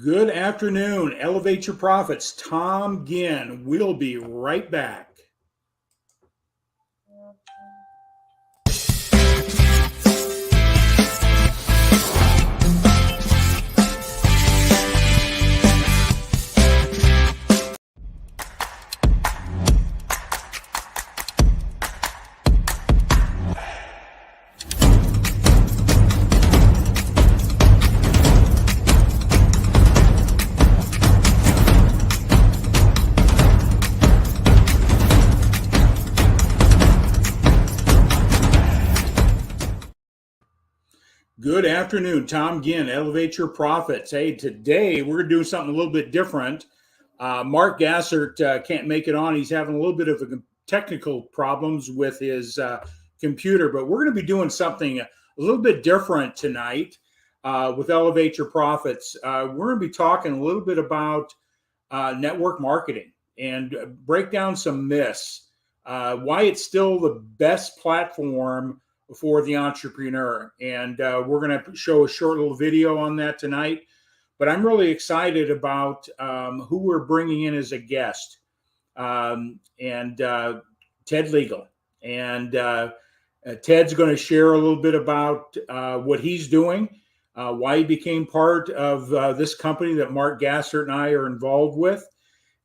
Good afternoon. Elevate Your Profits. Tom Ginn. We'll be right back. Good afternoon. Tom Ginn, Elevate Your Profits. Hey, today we're going to do something a little bit different. Mark Gassert can't make it on. He's having a little bit of technical problems with his computer, but we're going to be doing something a little bit different tonight with Elevate Your Profits. We're going to be talking a little bit about network marketing and break down some myths, why it's still the best platform for the entrepreneur. And we're going to show a short little video on that tonight. But I'm really excited about who we're bringing in as a guest, and Ted Liegel. And Ted's going to share a little bit about what he's doing, why he became part of this company that Mark Gassert and I are involved with,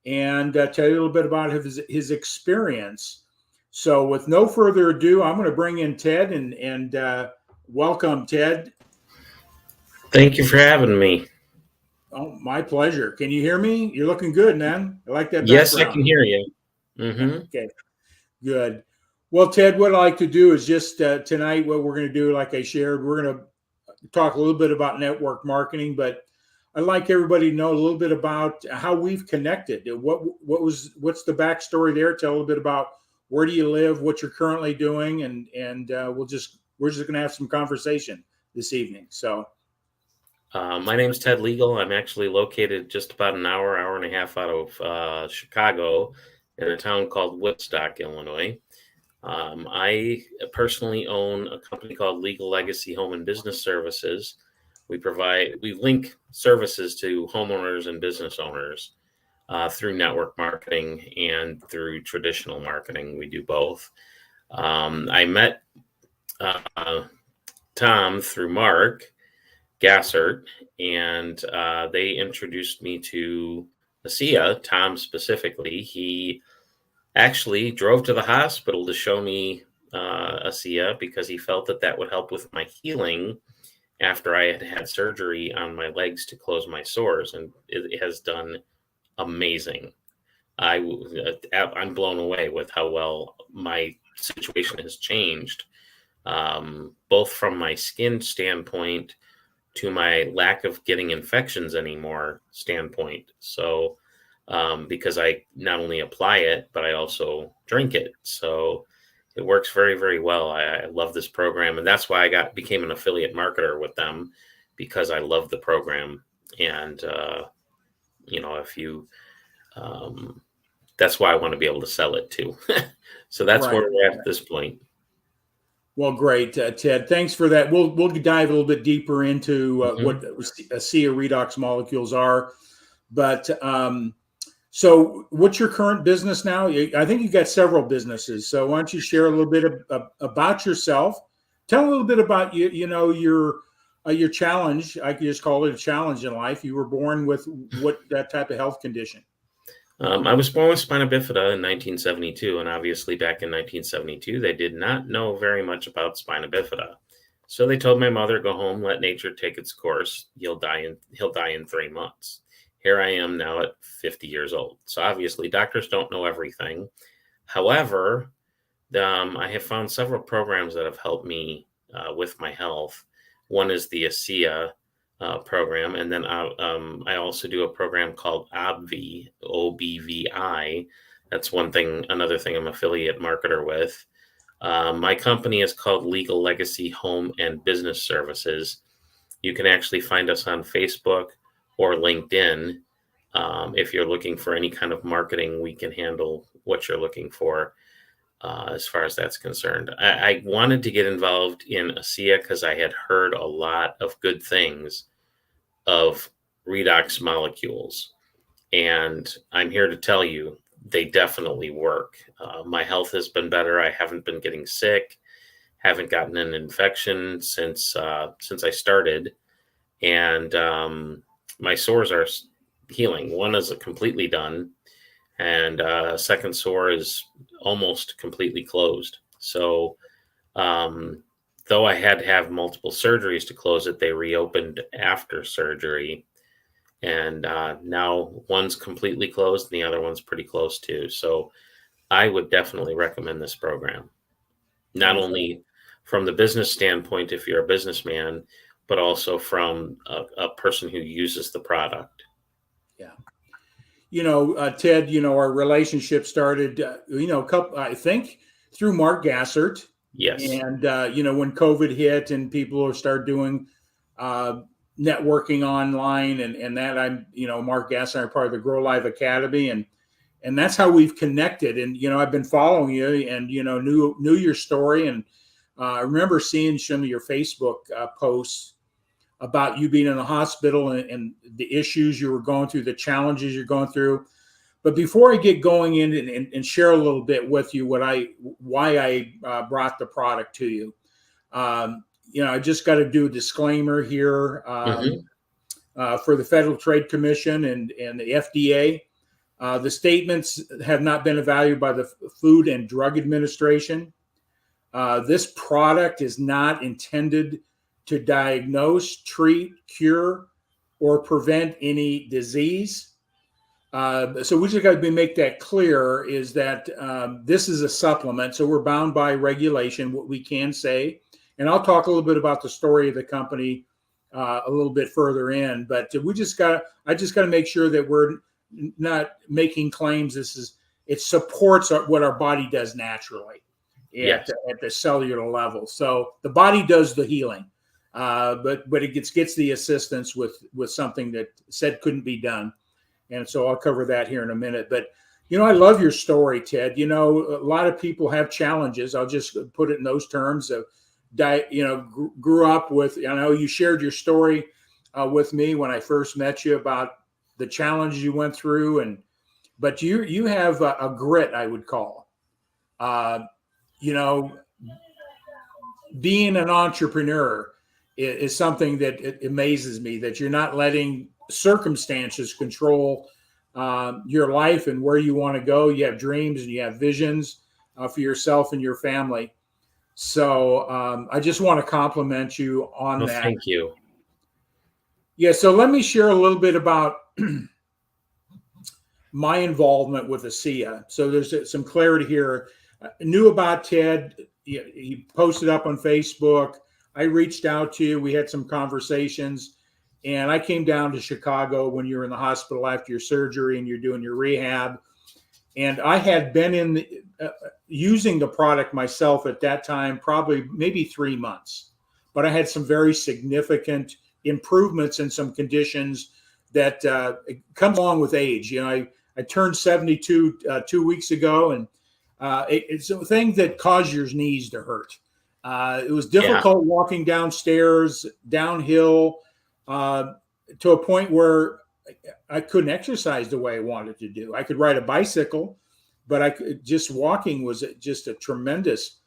and tell you a little bit about his experience. So with no further ado, I'm going to bring in Ted and welcome, Ted. Thank you for having me. Oh, my pleasure. Can you hear me? You're looking good, man. I like that background. Yes, I can hear you. Okay, good. Well, Ted, what I'd like to do is just tonight, what we're going to do, like I shared, we're going to talk a little bit about network marketing, but I'd like everybody to know a little bit about how we've connected. What's the backstory there? Tell a little bit about where do you live, what you're currently doing, and we're just going to have some conversation this evening. So, my name's Ted Liegel. I'm actually located just about an hour and a half out of Chicago in a town called Woodstock, Illinois. I personally own a company called Liegel Legacy Home and Business Services. We link services to homeowners and business owners through network marketing and through traditional marketing. We do both. I met Tom through Mark Gassert, and they introduced me to ASEA, Tom specifically. He actually drove to the hospital to show me ASEA because he felt that would help with my healing after I had had surgery on my legs to close my sores, and it has done amazing. I'm blown away with how well my situation has changed, both from my skin standpoint to my lack of getting infections anymore standpoint. So, because I not only apply it, but I also drink it. So it works very, very well. I love this program. And that's why I became an affiliate marketer with them, because I love the program. And, that's why I want to be able to sell it too. So that's right. where we're at this point. Well, great, Ted. Thanks for that. We'll dive a little bit deeper into what ASEA redox molecules are. But so what's your current business now? I think you've got several businesses. So why don't you share a little bit about yourself? Tell a little bit about your challenge. I could just call it a challenge in life. You were born with that type of health condition? I was born with spina bifida in 1972, and obviously back in 1972, they did not know very much about spina bifida. So they told my mother, go home, let nature take its course. He'll die in 3 months. Here I am now at 50 years old. So obviously doctors don't know everything. However, I have found several programs that have helped me with my health. One is the ASEA program, and then I also do a program called OBVI, OBVI. That's another thing I'm affiliate marketer with. My company is called Liegel Legacy Home and Business Services. You can actually find us on Facebook or LinkedIn. If you're looking for any kind of marketing, we can handle what you're looking for as far as that's concerned. I wanted to get involved in ASEA because I had heard a lot of good things of redox molecules. And I'm here to tell you, they definitely work. My health has been better. I haven't been getting sick, haven't gotten an infection since I started. And my sores are healing. One is completely done, and second sore is almost completely closed. So though I had to have multiple surgeries to close it, they reopened after surgery. And now one's completely closed and the other one's pretty close too. So I would definitely recommend this program, not only from the business standpoint, if you're a businessman, but also from a person who uses the product. Yeah. Ted, our relationship started, I think through Mark Gassert. Yes. And, when COVID hit and people started doing networking online and that, Mark Gassert, I'm part of the Grow Live Academy, and that's how we've connected. And, I've been following you and, knew your story. And I remember seeing some of your Facebook posts about you being in the hospital and the issues you were going through, the challenges you're going through. But before I get going in and share a little bit with you why I brought the product to you, I just got to do a disclaimer here for the Federal Trade Commission and the FDA. The statements have not been evaluated by the Food and Drug Administration. This product is not intended to diagnose, treat, cure, or prevent any disease. So we just got to make that clear is that this is a supplement. So we're bound by regulation, what we can say. And I'll talk a little bit about the story of the company a little bit further in. But I just got to make sure that we're not making claims. It supports what our body does naturally at the cellular level. So the body does the healing. But it gets the assistance with something that said couldn't be done. And so I'll cover that here in a minute. But, I love your story, Ted. A lot of people have challenges. I'll just put it in those terms of, grew up with, I know you shared your story with me when I first met you about the challenges you went through. But you have a grit, I would call, being an entrepreneur is something that it amazes me, that you're not letting circumstances control your life and where you want to go. You have dreams and you have visions for yourself and your family. So I just want to compliment you on that. Thank you. Yeah. So let me share a little bit about my involvement with ASEA. So there's some clarity here. I knew about Ted. He posted up on Facebook. I reached out to you. We had some conversations, and I came down to Chicago when you were in the hospital after your surgery and you're doing your rehab. And I had been using the product myself at that time, probably maybe 3 months, but I had some very significant improvements in some conditions that comes along with age. I turned 72 2 weeks ago, and it's a thing that caused your knees to hurt. It was difficult walking downstairs, downhill, to a point where I couldn't exercise the way I wanted to do. I could ride a bicycle, but just walking was just a tremendous.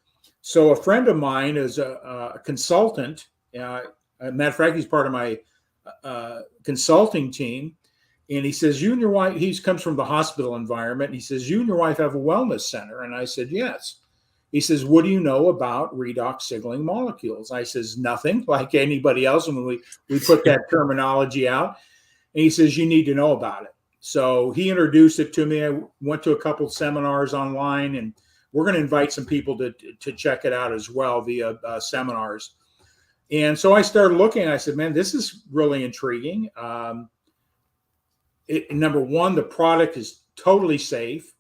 So a friend of mine is a consultant. Matter of fact, he's part of my consulting team. And he says, you and your wife, he comes from the hospital environment. And he says, you and your wife have a wellness center. And I said, yes. He says, what do you know about redox signaling molecules? I says, nothing, like anybody else. And when we put that terminology out, and he says, you need to know about it. So he introduced it to me. I went to a couple of seminars online, and we're going to invite some people to check it out as well via seminars. And so I started looking, and I said, man, this is really intriguing. Number one, the product is totally safe.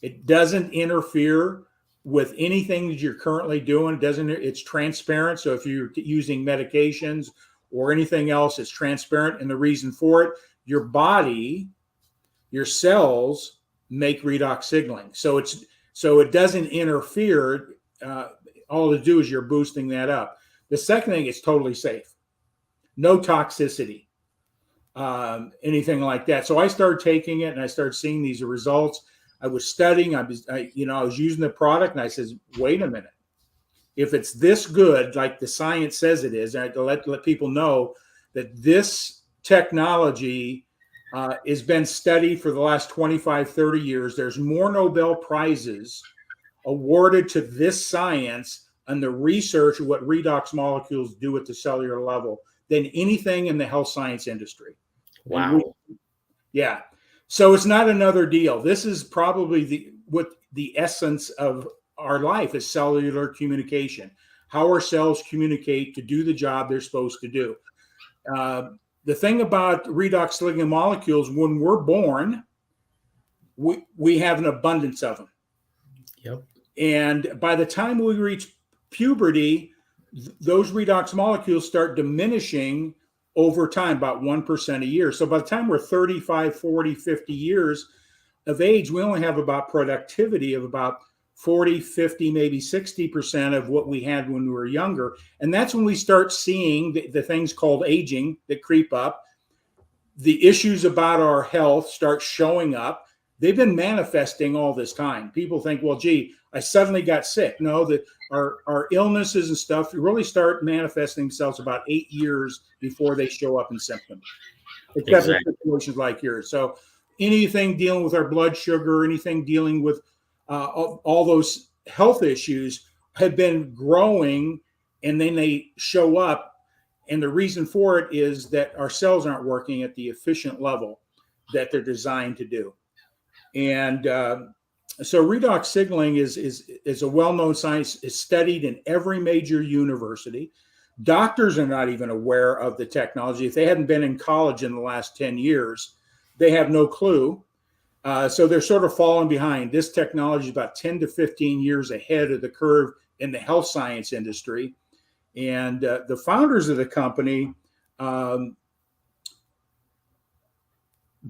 It doesn't interfere with anything that you're currently doing. It's transparent. So if you're using medications or anything else, it's transparent. And the reason for it, your body, your cells make redox signaling. So it doesn't interfere. All to do is you're boosting that up. The second thing, it's totally safe. No toxicity. anything like that. So I started taking it, and I started seeing these results. I was studying. I was using the product, and I says, wait a minute. If it's this good, like the science says it is, I had to let people know that this technology has been studied for the last 25, 30 years. There's more Nobel Prizes awarded to this science and the research of what redox molecules do at the cellular level than anything in the health science industry. Wow. Yeah. So it's not another deal. This is probably the essence of our life is cellular communication, how our cells communicate to do the job they're supposed to do. The thing about redox ligand molecules, when we're born, we have an abundance of them. Yep. And by the time we reach puberty, those redox molecules start diminishing over time, about 1% a year. So by the time we're 35, 40, 50 years of age, we only have about productivity of about 40, 50, maybe 60% of what we had when we were younger. And that's when we start seeing the things called aging that creep up. The issues about our health start showing up. They've been manifesting all this time. People think, well, gee, I suddenly got sick. No, that our illnesses and stuff really start manifesting themselves about 8 years before they show up in symptoms, except in situations like yours. So anything dealing with our blood sugar, anything dealing with all those health issues have been growing, and then they show up. And the reason for it is that our cells aren't working at the efficient level that they're designed to do. And so redox signaling is a well-known science. It's studied in every major university. Doctors are not even aware of the technology. If they hadn't been in college in the last 10 years, they have no clue. So they're sort of falling behind. This technology is about 10 to 15 years ahead of the curve in the health science industry. And the founders of the company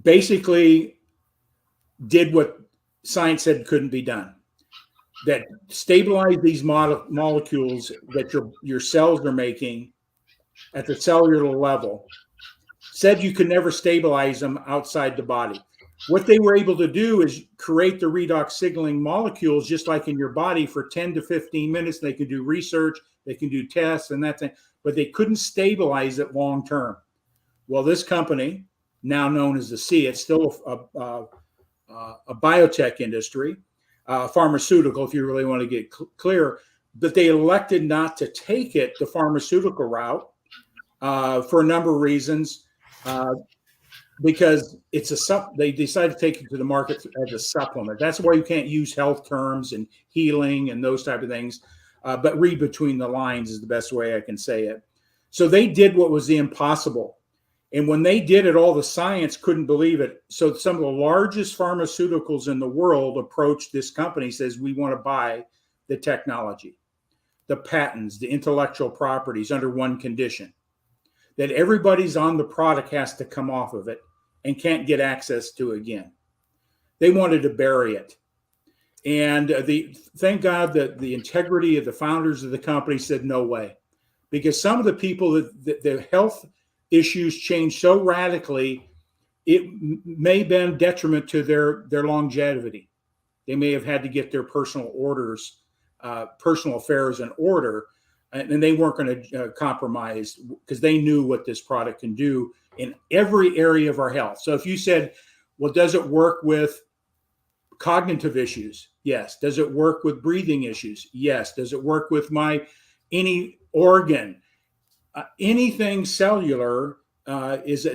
basically did what science said couldn't be done. That stabilize these molecules that your cells are making at the cellular level. Said you could never stabilize them outside the body. What they were able to do is create the redox signaling molecules just like in your body for 10 to 15 minutes. They could do research, they can do tests and that thing, but they couldn't stabilize it long term. Well, this company, now known as ASEA, it's still a biotech industry, pharmaceutical, if you really want to get clear, but they elected not to take it the pharmaceutical route for a number of reasons. Because they decided to take it to the market as a supplement. That's why you can't use health terms and healing and those type of things. But read between the lines is the best way I can say it. So they did what was the impossible. And when they did it, all the science couldn't believe it. So some of the largest pharmaceuticals in the world approached this company, says, we want to buy the technology, the patents, the intellectual properties under one condition, that everybody's on the product has to come off of it and can't get access to it again. They wanted to bury it. And thank God that the integrity of the founders of the company said no way. Because some of the people, the health issues changed so radically, it may have been detriment to their longevity. They may have had to get their personal affairs in order, and they weren't going to compromise because they knew what this product can do in every area of our health. So if you said, well, does it work with cognitive issues? Yes. Does it work with breathing issues? Yes. Does it work with any organ? Anything cellular is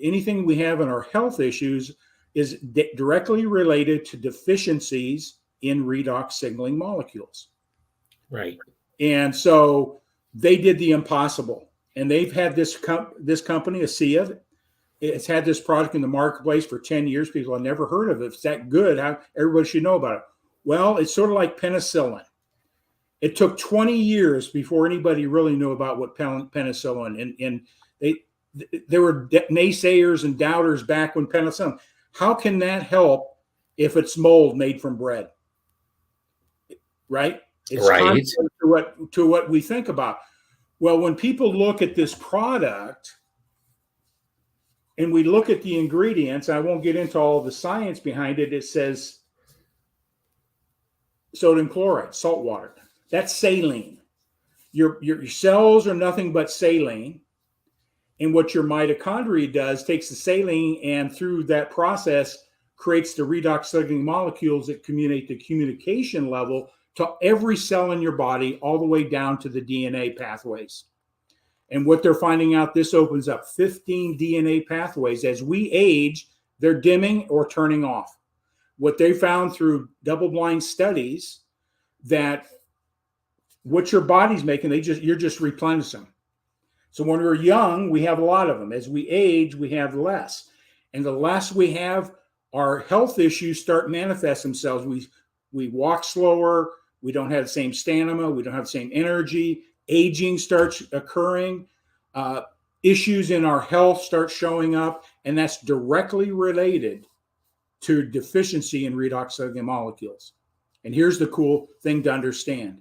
anything we have in our health issues is directly related to deficiencies in redox signaling molecules. Right. And so they did the impossible. And they've had this company, ASEA, it's had this product in the marketplace for 10 years. People have never heard of it. It's that good. Everybody should know about it. Well, it's sort of like penicillin. It took 20 years before anybody really knew about what penicillin, and there were naysayers and doubters back when penicillin. How can that help if it's mold made from bread? Right? It's right. to what we think about. Well, when people look at this product, and we look at the ingredients, I won't get into all the science behind it. It says sodium chloride, salt water. That's saline. Your cells are nothing but saline. And what your mitochondria does, takes the saline and through that process creates the redox signaling molecules that communicate the communication level to every cell in your body, all the way down to the DNA pathways. And what they're finding out, this opens up 15 DNA pathways. As we age, they're dimming or turning off. What they found through double-blind studies, that what your body's making, you're just replenishing them. So when we're young, we have a lot of them. As we age, we have less. And the less we have, our health issues start manifest themselves. We walk slower. We don't have the same stamina. We don't have the same energy. Aging starts occurring. Issues in our health start showing up. And that's directly related to deficiency in redox signaling molecules. And here's the cool thing to understand.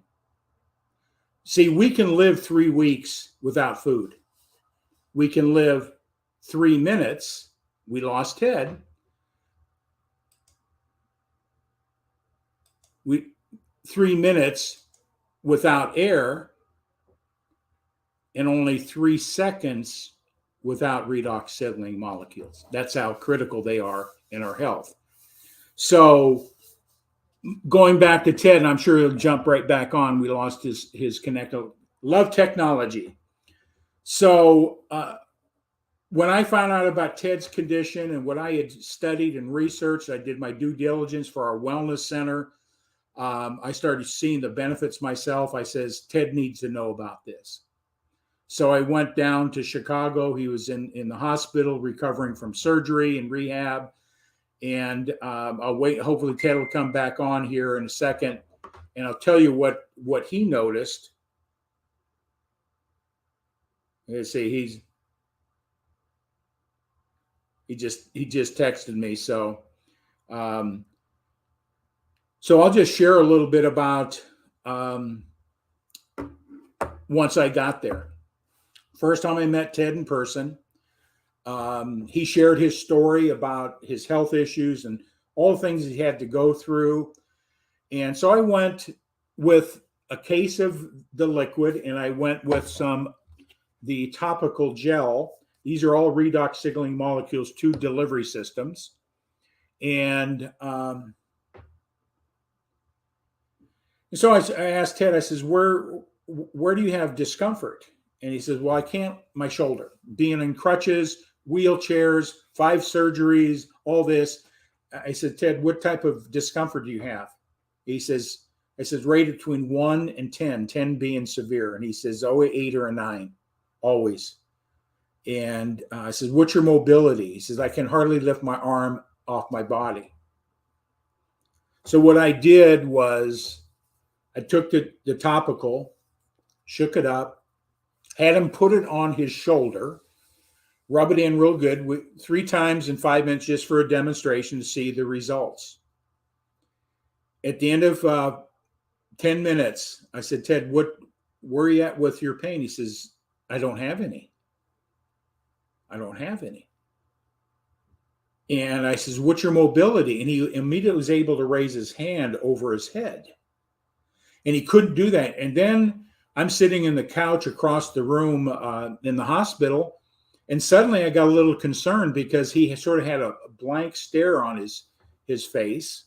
See, we can live 3 weeks without food. We can live 3 minutes. We lost Ted. 3 minutes without air, and only 3 seconds without redox signaling molecules. That's how critical they are in our health. So going back to Ted, and I'm sure he'll jump right back on. We lost his connect. Love technology. So when I found out about Ted's condition and what I had studied and researched, I did my due diligence for our wellness center. I started seeing the benefits myself. I says, Ted needs to know about this. So I went down to Chicago. He was in the hospital recovering from surgery and rehab. And I'll wait. Hopefully Ted will come back on here in a second, and I'll tell you what he noticed. Let's see, he just texted me. So I'll just share a little bit about once I got there. First time I met Ted in person. He shared his story about his health issues and all the things he had to go through. And so I went with a case of the liquid, and I went with the topical gel. These are all redox signaling molecules, 2 delivery systems. And so I asked Ted, I says, where do you have discomfort? And he says, well, I can't, my shoulder, being in crutches, wheelchairs, 5 surgeries, all this. I said, Ted, what type of discomfort do you have? I says, rated between 1 and 10, 10 being severe. And he says, 8 or a 9, always. And I said, what's your mobility? He says, I can hardly lift my arm off my body. So what I did was I took the topical, shook it up, had him put it on his shoulder, rub it in real good 3 times in 5 minutes just for a demonstration to see the results. At the end of 10 minutes, I said, Ted, where are you at with your pain? He says, I don't have any. And I says, what's your mobility? And he immediately was able to raise his hand over his head. And he couldn't do that. And then I'm sitting in the couch across the room in the hospital. And suddenly I got a little concerned because he sort of had a blank stare on his face.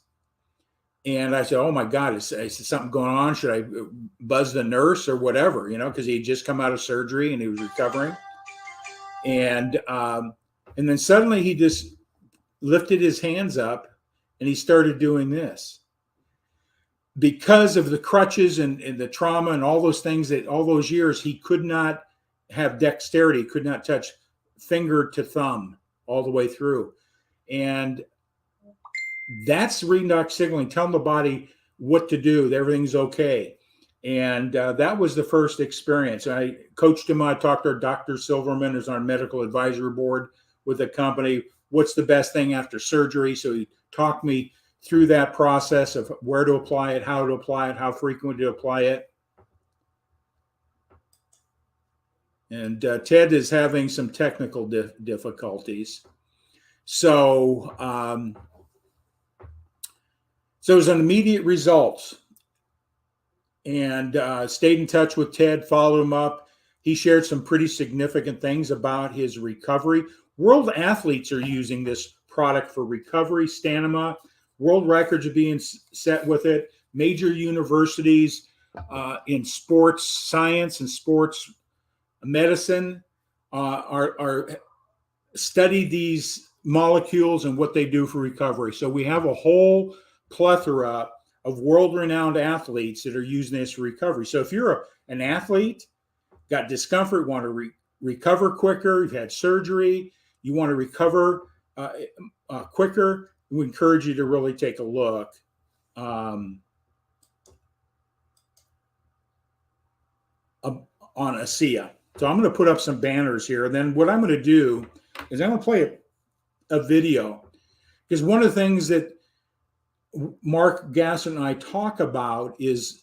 And I said, oh my God, is something going on? Should I buzz the nurse or whatever, because he had just come out of surgery and he was recovering. And then suddenly he just lifted his hands up and he started doing this. Because of the crutches and the trauma and all those things that all those years, he could not have dexterity, could not touch finger to thumb all the way through. And that's redox signaling, telling the body what to do, that everything's okay. And that was the first experience. I coached him. I talked to Dr. Silverman, who's on our medical advisory board with the company. What's the best thing after surgery? So he talked me through that process of where to apply it, how to apply it, how frequent to apply it. And Ted is having some technical difficulties. So, so it was an immediate results. And stayed in touch with Ted, followed him up. He shared some pretty significant things about his recovery. World athletes are using this product for recovery, stamina. World records are being set with it. Major universities in sports science and sports medicine are study these molecules and what they do for recovery. So we have a whole plethora of world-renowned athletes that are using this for recovery. So if you're an athlete, got discomfort, want to recover quicker, you've had surgery, you want to recover quicker, we encourage you to really take a look. On ASEA. So I'm going to put up some banners here. And then what I'm going to do is I'm going to play a video, because one of the things that Mark Gasson and I talk about is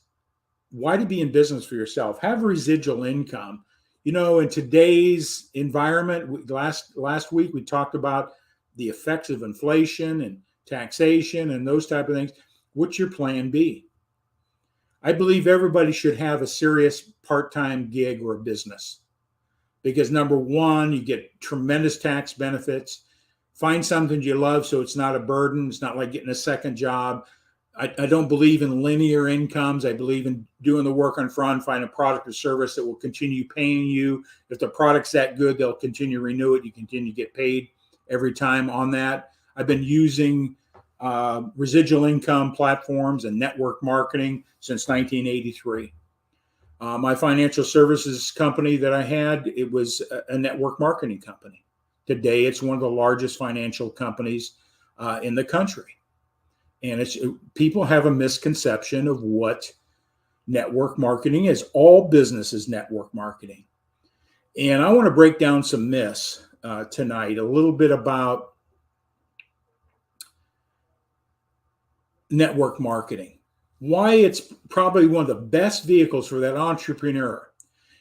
why to be in business for yourself. Have residual income. You know, in today's environment, last week we talked about the effects of inflation and taxation and those type of things. What's your plan B? I believe everybody should have a serious part-time gig or a business, because number one, you get tremendous tax benefits. Find something you love so it's not a burden. It's not like getting a second job. I don't believe in linear incomes. I believe in doing the work on front, find a product or service that will continue paying you. If the product's that good, they'll continue to renew it. You continue to get paid every time on that. I've been using residual income platforms and network marketing since 1983. My financial services company that I had, it was a network marketing company. Today, it's one of the largest financial companies in the country. And people have a misconception of what network marketing is. All business is network marketing. And I want to break down some myths tonight, a little bit about network marketing, why it's probably one of the best vehicles for that entrepreneur.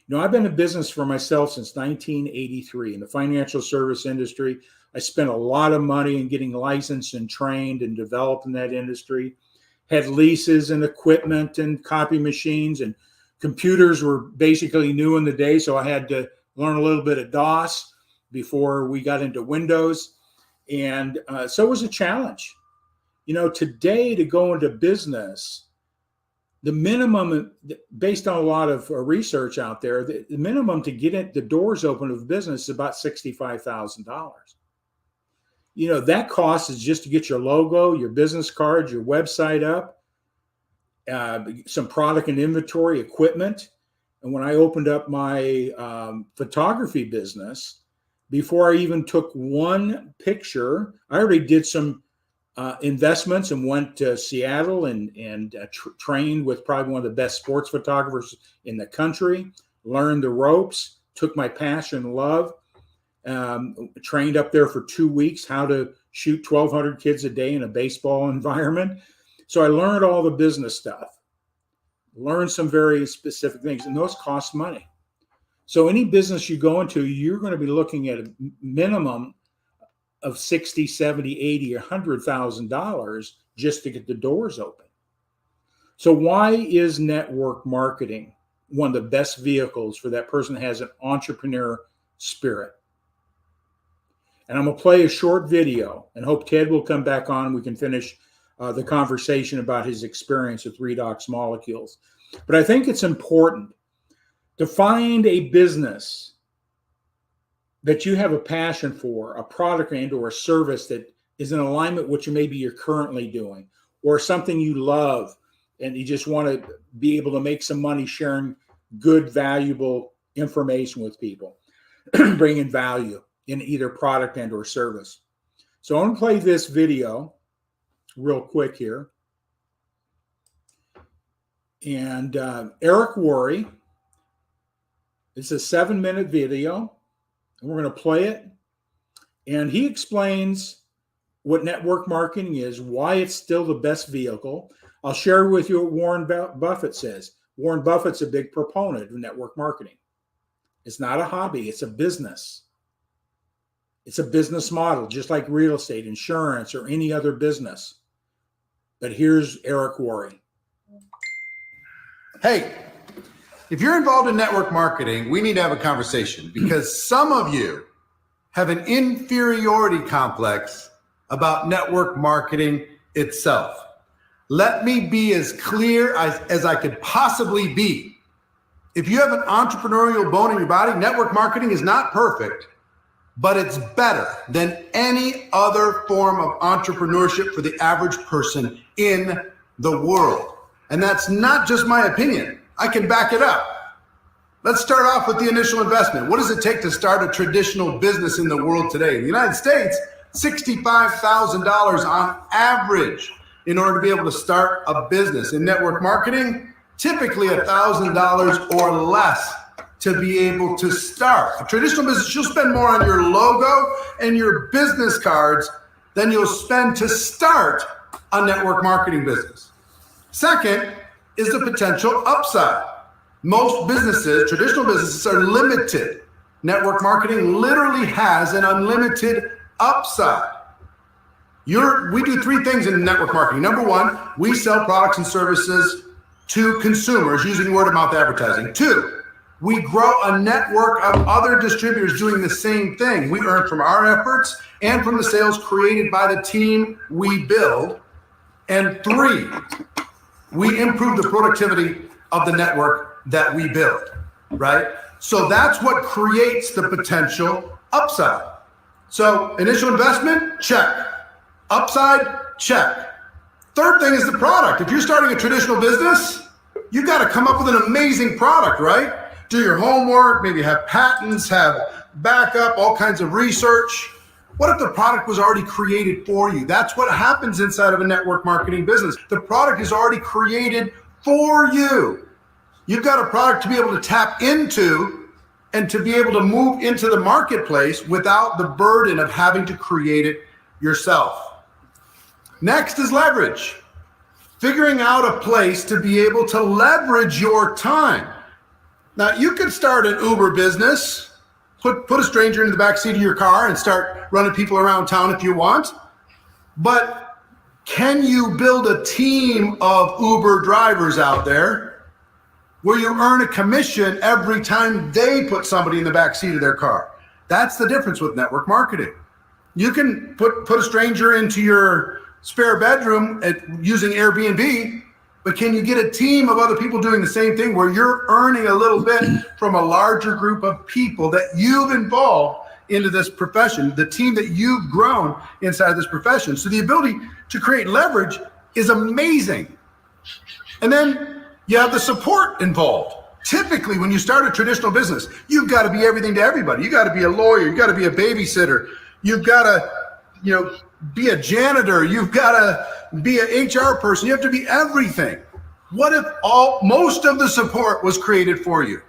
You know, I've been in business for myself since 1983 in the financial service industry. I spent a lot of money in getting licensed and trained and developed in that industry. Had leases and equipment and copy machines, and computers were basically new in the day. So I had to learn a little bit of DOS before we got into Windows. And so it was a challenge. You know, today to go into business, the minimum, based on a lot of research out there, the minimum to get the doors open of business is about $65,000. You know, that cost is just to get your logo, your business cards, your website up, some product and inventory, equipment. And when I opened up my photography business, before I even took one picture, I already did some investments and went to Seattle and trained with probably one of the best sports photographers in the country, learned the ropes, took my passion and love, trained up there for 2 weeks how to shoot 1,200 kids a day in a baseball environment. So I learned all the business stuff, learned some very specific things, and those cost money. So any business you go into, you're going to be looking at a minimum of $60, $70, $80, $100,000 just to get the doors open. So why is network marketing one of the best vehicles for that person that has an entrepreneur spirit? And I'm going to play a short video and hope Ted will come back on and we can finish the conversation about his experience with redox molecules. But I think it's important to find a business that you have a passion for, a product and or a service that is in alignment with what maybe you're currently doing, or something you love and you just want to be able to make some money sharing good, valuable information with people, bringing value in either product and or service. So I'm going to play this video real quick here. And Eric Worre, it's a 7-minute video. And we're going to play it. And he explains what network marketing is, why it's still the best vehicle. I'll share with you what Warren Buffett says. Warren Buffett's a big proponent of network marketing. It's not a hobby. It's a business. It's a business model, just like real estate, insurance, or any other business. But here's Eric Worre. Hey, if you're involved in network marketing, we need to have a conversation because some of you have an inferiority complex about network marketing itself. Let me be as clear as I could possibly be. If you have an entrepreneurial bone in your body, network marketing is not perfect, but it's better than any other form of entrepreneurship for the average person in the world. And that's not just my opinion. I can back it up. Let's start off with the initial investment. What does it take to start a traditional business in the world today? In the United States, $65,000 on average in order to be able to start a business. In network marketing, typically $1,000 or less to be able to start. A traditional business, you'll spend more on your logo and your business cards than you'll spend to start a network marketing business. Second is the potential upside. Most businesses, traditional businesses, are limited. Network marketing literally has an unlimited upside. We do three things in network marketing. Number one, we sell products and services to consumers using word of mouth advertising. Two, we grow a network of other distributors doing the same thing. We earn from our efforts and from the sales created by the team we build. And three, we improve the productivity of the network that we build, right? So that's what creates the potential upside. So initial investment, check. Upside, check. Third thing is the product. If you're starting a traditional business, you've got to come up with an amazing product, right? Do your homework, maybe have patents, have backup, all kinds of research. What if the product was already created for you? That's what happens inside of a network marketing business. The product is already created for you. You've got a product to be able to tap into and to be able to move into the marketplace without the burden of having to create it yourself. Next is leverage. Figuring out a place to be able to leverage your time. Now, you could start an Uber business, put a stranger in the back seat of your car and start running people around town if you want. But can you build a team of Uber drivers out there where you earn a commission every time they put somebody in the back seat of their car? That's the difference with network marketing. You can put a stranger into your spare bedroom using Airbnb, but can you get a team of other people doing the same thing where you're earning a little bit from a larger group of people that you've involved into this profession, the team that you've grown inside this profession? So the ability to create leverage is amazing. And then you have the support involved. Typically, when you start a traditional business, you've got to be everything to everybody. You got to be a lawyer. You got to be a babysitter. You've got to, be a janitor. You've got to be an HR person. You have to be everything. What if most of the support was created for you?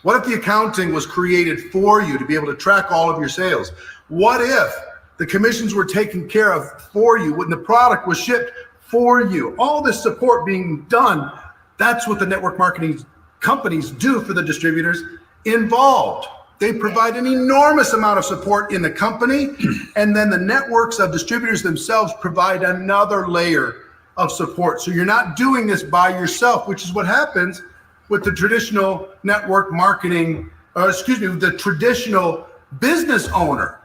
What if the accounting was created for you to be able to track all of your sales? What if the commissions were taken care of for you when the product was shipped for you? All this support being done, that's what the network marketing companies do for the distributors involved. They provide an enormous amount of support in the company, and then the networks of distributors themselves provide another layer of support. So you're not doing this by yourself, which is what happens with the traditional network marketing, the traditional business owner.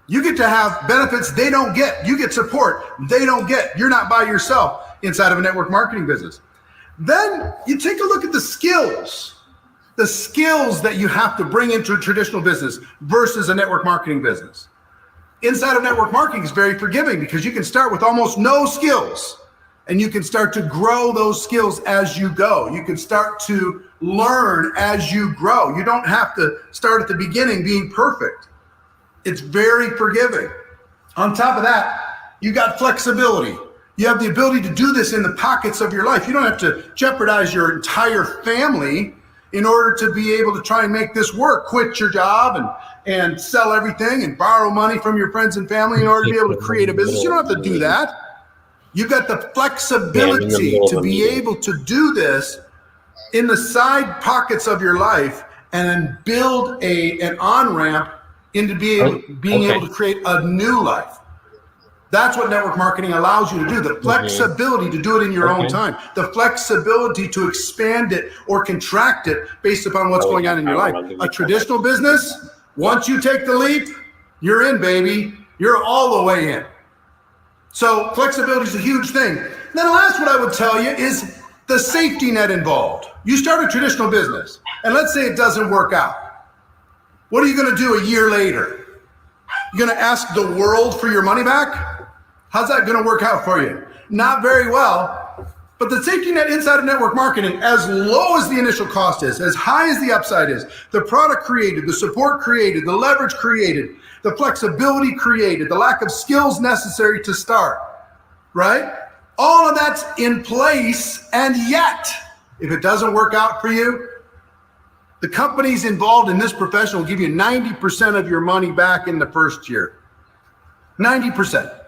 You get to have benefits they don't get. You get support they don't get. You're not by yourself inside of a network marketing business. Then you take a look at the skills that you have to bring into a traditional business versus a network marketing business. Inside of network marketing is very forgiving because you can start with almost no skills and you can start to grow those skills as you go. You can start to learn as you grow. You don't have to start at the beginning being perfect. It's very forgiving. On top of that, you got flexibility. You have the ability to do this in the pockets of your life. You don't have to jeopardize your entire family in order to be able to try and make this work. Quit your job and sell everything and borrow money from your friends and family in order to be able to create a business. You don't have to do that. You've got the flexibility to be able to do this in the side pockets of your life and then build an on-ramp into being able to create a new life. That's what network marketing allows you to do. The flexibility to do it in your own time. The flexibility to expand it or contract it based upon what's going on in your life. A traditional business, once you take the leap, you're in, baby. You're all the way in. So flexibility is a huge thing. Then last, what I would tell you is the safety net involved. You start a traditional business, and let's say it doesn't work out. What are you going to do a year later? You're going to ask the world for your money back? How's that going to work out for you? Not very well. But the safety net inside of network marketing, as low as the initial cost is, as high as the upside is, the product created, the support created, the leverage created, the flexibility created, the lack of skills necessary to start, right? All of that's in place, and yet, if it doesn't work out for you, the companies involved in this profession will give you 90% of your money back in the first year. 90%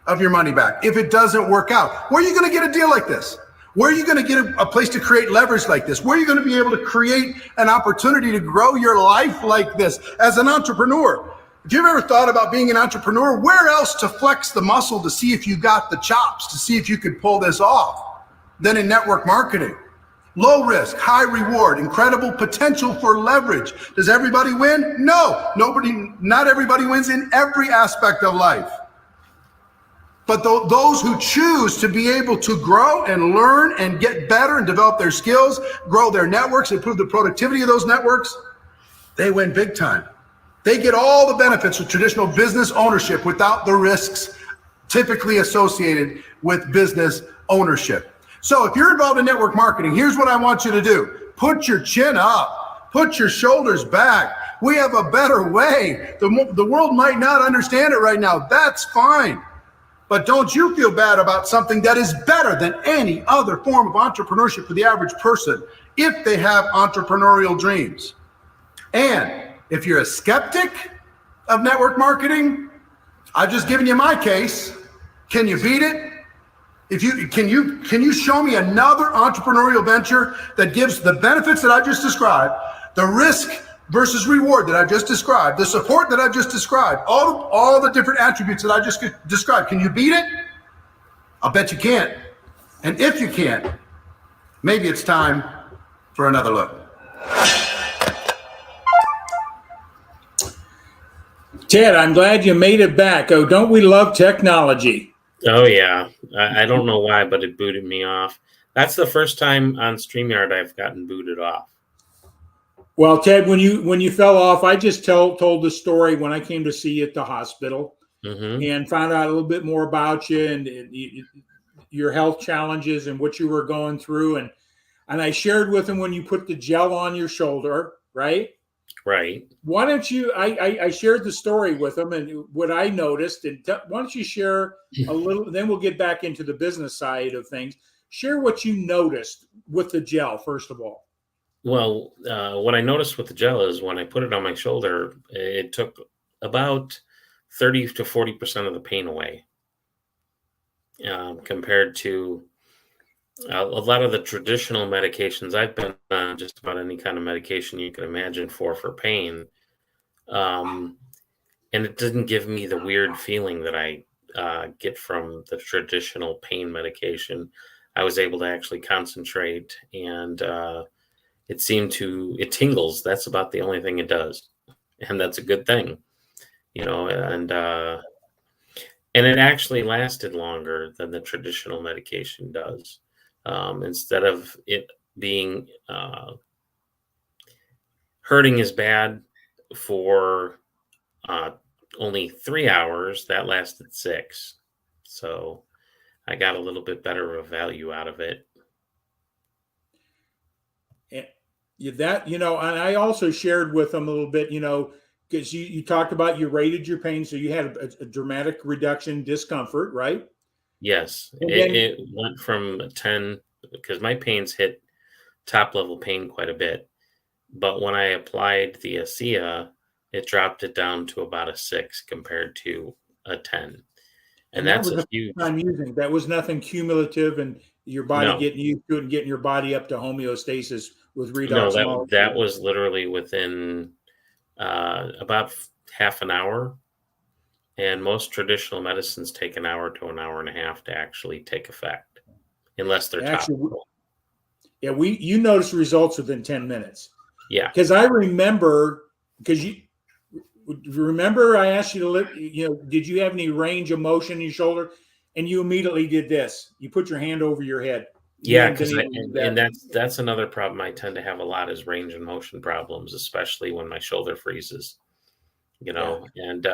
of your money back if it doesn't work out. Where are you going to get a deal like this? Where are you going to get a place to create leverage like this? Where are you going to be able to create an opportunity to grow your life like this as an entrepreneur? If you've ever thought about being an entrepreneur, where else to flex the muscle to see if you got the chops, to see if you could pull this off than in network marketing? Low risk, high reward, incredible potential for leverage. Does everybody win? No, not everybody wins in every aspect of life. But those who choose to be able to grow and learn and get better and develop their skills, grow their networks, improve the productivity of those networks, they win big time. They get all the benefits of traditional business ownership without the risks typically associated with business ownership. So if you're involved in network marketing, here's what I want you to do. Put your chin up, put your shoulders back. We have a better way. The world might not understand it right now. That's fine. But don't you feel bad about something that is better than any other form of entrepreneurship for the average person if they have entrepreneurial dreams. And if you're a skeptic of network marketing, I've just given you my case. Can you beat it? Can you show me another entrepreneurial venture that gives the benefits that I just described, the risk versus reward that I just described, the support that I just described, all the different attributes that I just described? Can you beat it? I'll bet you can't. And if you can't, maybe it's time for another look. Ted, I'm glad you made it back. Oh, don't we love technology? Oh, yeah. I don't know why, but it booted me off. That's the first time on StreamYard I've gotten booted off. Well, Ted, when you fell off, I just told the story when I came to see you at the hospital and found out a little bit more about you and your health challenges and what you were going through. And I shared with him when you put the gel on your shoulder, right? Right. Why don't you, I shared the story with him and what I noticed. And why don't you share a little, then we'll get back into the business side of things. Share what you noticed with the gel, first of all. Well, what I noticed with the gel is when I put it on my shoulder, it took about 30 to 40% of the pain away compared to a lot of the traditional medications. I've been on just about any kind of medication you can imagine for pain. And it didn't give me the weird feeling that I get from the traditional pain medication. I was able to actually concentrate and it tingles. That's about the only thing it does. And that's a good thing, and it actually lasted longer than the traditional medication does. Instead of it being hurting as bad for only 3 hours, that lasted 6. So I got a little bit better of a value out of it. And I also shared with them a little bit, because you talked about you rated your pain, so you had a dramatic reduction in discomfort, right? Yes, it went from 10 because my pains hit top level pain quite a bit, but when I applied the ASEA, it dropped it down to about a 6 compared to a 10, and that's a huge. I'm using that was nothing cumulative, and your body getting used to it and getting your body up to homeostasis with No, redox that molecules? was literally within about half an hour. And most traditional medicines take an hour to an hour and a half to actually take effect, unless they're Actually, topical. yeah, you notice results within 10 minutes. Yeah. Because I remember, you remember I asked you to lift, did you have any range of motion in your shoulder? And you immediately did this. You put your hand over your head. You Yeah, hadn't been because able to do that. and that's another problem I tend to have a lot is range and motion problems, especially when my shoulder freezes. And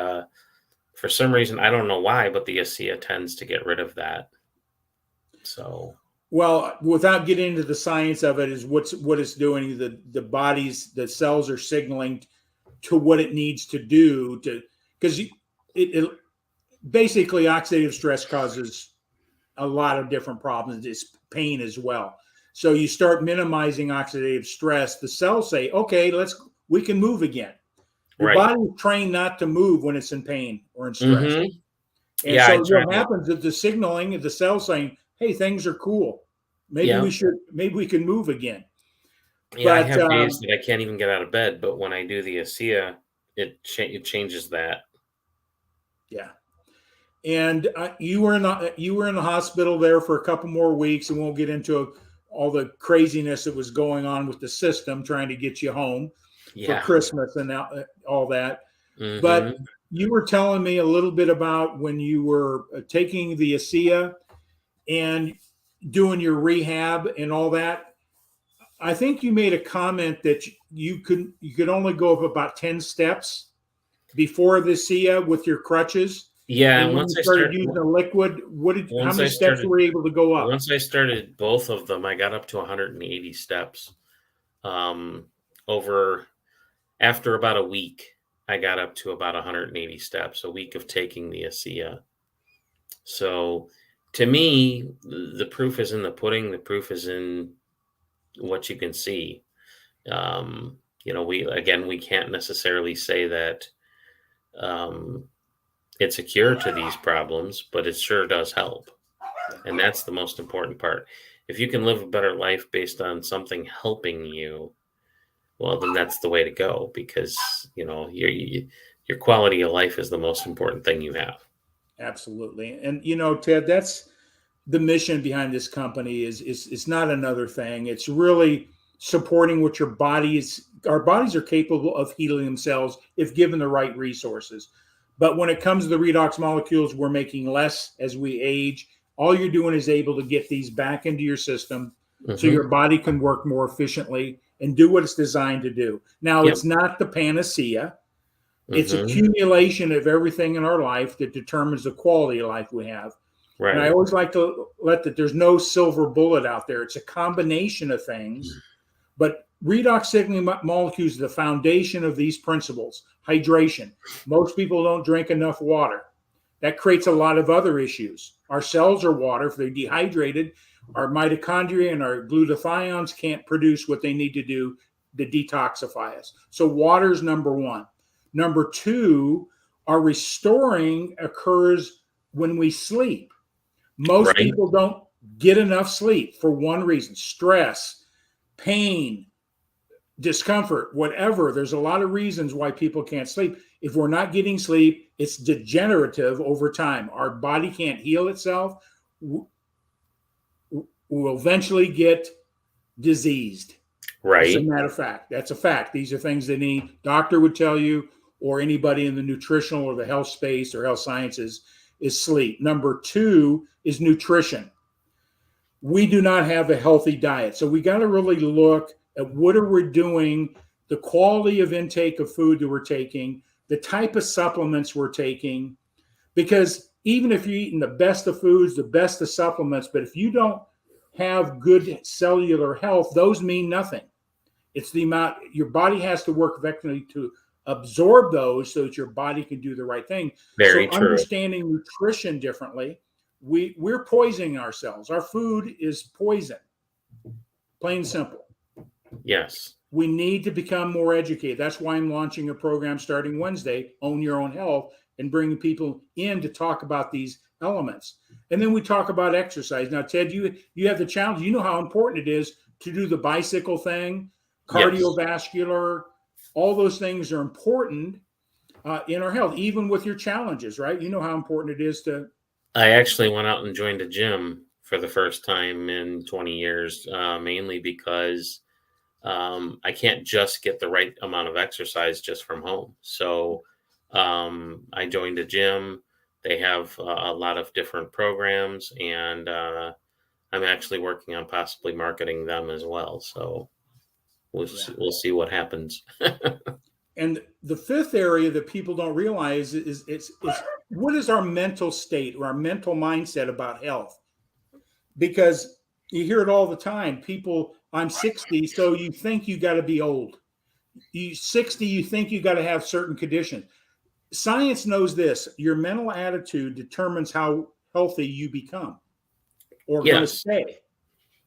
for some reason, I don't know why, but the ASEA tends to get rid of that. So, Well, without getting into the science of it, is what it's doing. The cells are signaling to what it needs to do because it basically oxidative stress causes a lot of different problems. It's pain as well. So you start minimizing oxidative stress. The cells say, "Okay, we can move again." Your right. body is trained not to move when it's in pain or in stress. Mm-hmm. And Yeah, so what happens is the signaling of the cells saying, "Hey, things are cool. Maybe we can move again." Yeah, I But have days that I can't even get out of bed, but when I do the ASEA, it changes that. yeah. And you were in the hospital there for a couple more weeks, and we'll get into all the craziness that was going on with the system trying to get you home for Christmas and all that. Mm-hmm. But you were telling me a little bit about when you were taking the ASEA and doing your rehab and all that. I think you made a comment that you could only go up about 10 steps before the ASEA with your crutches. Yeah, and once you started using the liquid, how many steps were you able to go up? Once I started both of them, I got up to 180 steps. After about a week, I got up to about 180 steps, a week of taking the ASEA. So to me, the proof is in the pudding. The proof is in what you can see. We can't necessarily say that it's a cure to these problems, but it sure does help. And that's the most important part. If you can live a better life based on something helping you, well, then that's the way to go, because, your quality of life is the most important thing you have. Absolutely. And, Ted, that's the mission behind this company is it's not another thing. It's really supporting what our bodies are capable of healing themselves if given the right resources. But when it comes to the redox molecules, we're making less as we age. All you're doing is able to get these back into your system so your body can work more efficiently and do what it's designed to do. Now, It's not the panacea. It's accumulation of everything in our life that determines the quality of life we have. Right. And I always like to there's no silver bullet out there. It's a combination of things. But redox signaling molecules are the foundation of these principles. Hydration. Most people don't drink enough water. That creates a lot of other issues. Our cells are water. If they're dehydrated, our mitochondria and our glutathiones can't produce what they need to do to detoxify us. So water is number one. Number two, our restoring occurs when we sleep. Most people don't get enough sleep for one reason: stress, pain, discomfort, whatever. There's a lot of reasons why people can't sleep. If we're not getting sleep, it's degenerative over time. Our body can't heal itself. We'll eventually get diseased. Right. As a matter of fact, that's a fact. These are things that any doctor would tell you, or anybody in the nutritional or the health space or health sciences, is sleep. Number two is nutrition. We do not have a healthy diet. So we got to really look at what are we doing, the quality of intake of food that we're taking, the type of supplements we're taking, because even if you're eating the best of foods, the best of supplements, but if you don't have good cellular health, those mean nothing. It's the amount your body has to work effectively to absorb those so that your body can do the right thing. Very true. Understanding nutrition differently, we're poisoning ourselves. Our food is poison, plain and simple. Yes. We need to become more educated. That's why I'm launching a program starting Wednesday, Own Your Own Health, and bringing people in to talk about these elements. And then we talk about exercise. Now, Ted, you have the challenge. You know how important it is to do the bicycle thing, Yes. cardiovascular, all those things are important in our health, even with your challenges, right? You know how important it is to. I actually went out and joined a gym for the first time in 20 years, mainly because I can't just get the right amount of exercise just from home. So I joined a gym. They have a lot of different programs, and I'm actually working on possibly marketing them as well. So we'll see what happens. And the fifth area that people don't realize is what is our mental state or our mental mindset about health? Because you hear it all the time. People, I'm 60, so you think you got to be old. You 60, you think you got to have certain conditions. Science knows this. Your mental attitude determines how healthy you become or going to stay.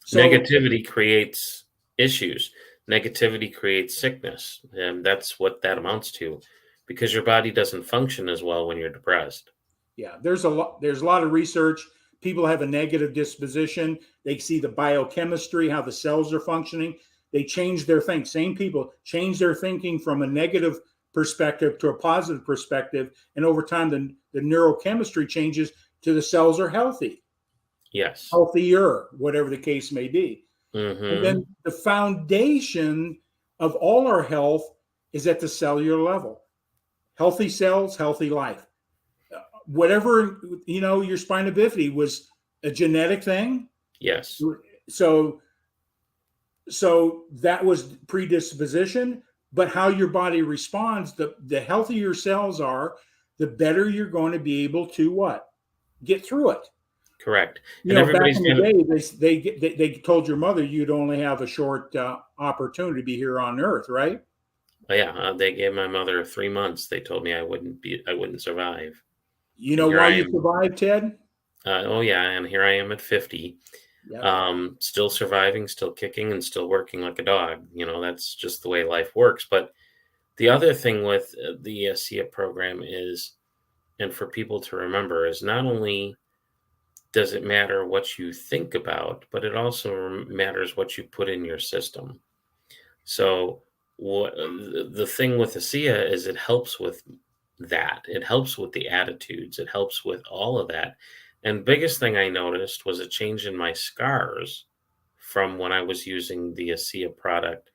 So, negativity creates issues. Negativity creates sickness, and that's what that amounts to, because your body doesn't function as well when you're depressed. Yeah, there's a lot of research. People have a negative disposition. They see the biochemistry, how the cells are functioning. They change their thinking. Same people change their thinking from a negative perspective to a positive perspective, and over time, the neurochemistry changes to the cells are healthy. Yes, healthier, whatever the case may be. And then the foundation of all our health is at the cellular level. Healthy cells, healthy life. Whatever, your spina bifida was a genetic thing. Yes. So that was predisposition, but how your body responds, the healthier your cells are, the better you're going to be able to what? Get through it. Correct. And back in the day, they told your mother you'd only have a short opportunity to be here on Earth, right? Yeah, they gave my mother 3 months. They told me I wouldn't survive. You know why you survived, Ted? Oh yeah, and here I am at 50, still surviving, still kicking, and still working like a dog. That's just the way life works. But the other thing with the ASEA program is, and for people to remember, is not only does it matter what you think about, but it also matters what you put in your system. So the thing with ASEA is it helps with that. It helps with the attitudes. It helps with all of that. And biggest thing I noticed was a change in my scars from when I was using the ASEA product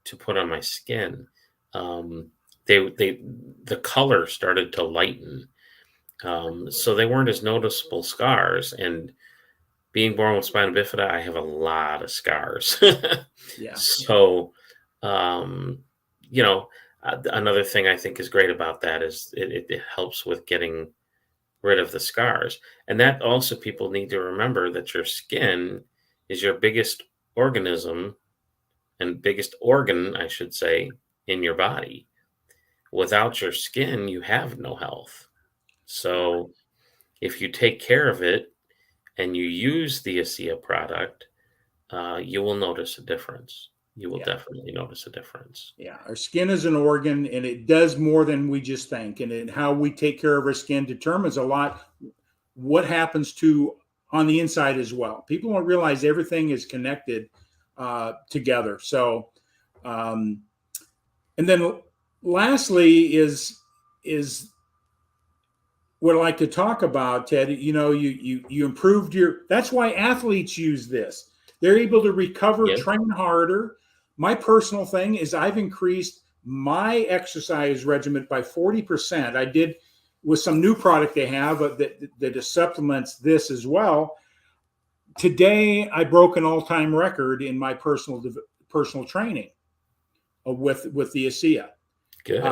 to put on my skin. The color started to lighten. So they weren't as noticeable scars. And being born with spina bifida, I have a lot of scars. Yeah. So, another thing I think is great about that is it helps with getting rid of the scars. And that also, people need to remember that your skin is your biggest organism and biggest organ, I should say, in your body. Without your skin, you have no health. So if you take care of it and you use the ASEA product, you will notice a difference. You will definitely notice a difference. Yeah, our skin is an organ, and it does more than we just think. And how we take care of our skin determines a lot what happens on the inside as well. People don't realize everything is connected together. So, and then lastly is what I like to talk about, Ted. You improved that's why athletes use this. They're able to recover, train harder. My personal thing is I've increased my exercise regimen by 40%. I did with some new product they have that supplements this as well. Today, I broke an all-time record in my personal training with the ASEA. Good.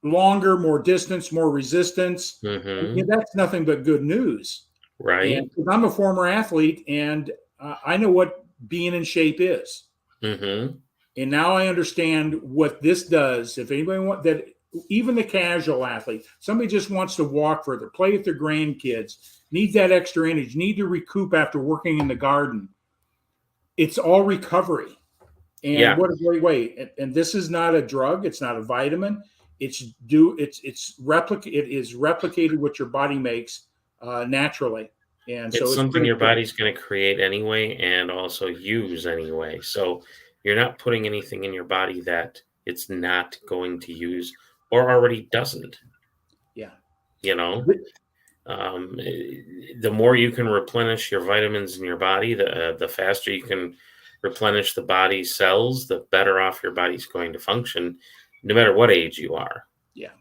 Longer, more distance, more resistance. Mm-hmm. That's nothing but good news. Right. And I'm a former athlete, and I know what being in shape is. Mm-hmm. And now I understand what this does. If anybody wants that, even the casual athlete, somebody just wants to walk further, play with their grandkids, needs that extra energy, need to recoup after working in the garden. It's all recovery. And what a great way. And this is not a drug. It's not a vitamin. It is replicated what your body makes naturally. And so It's it's something pretty your cool. body's going to create anyway and also use anyway. So you're not putting anything in your body that it's not going to use or already doesn't. Yeah. You know, the more you can replenish your vitamins in your body, the faster you can replenish the body's cells, the better off your body's going to function, no matter what age you are. Yeah.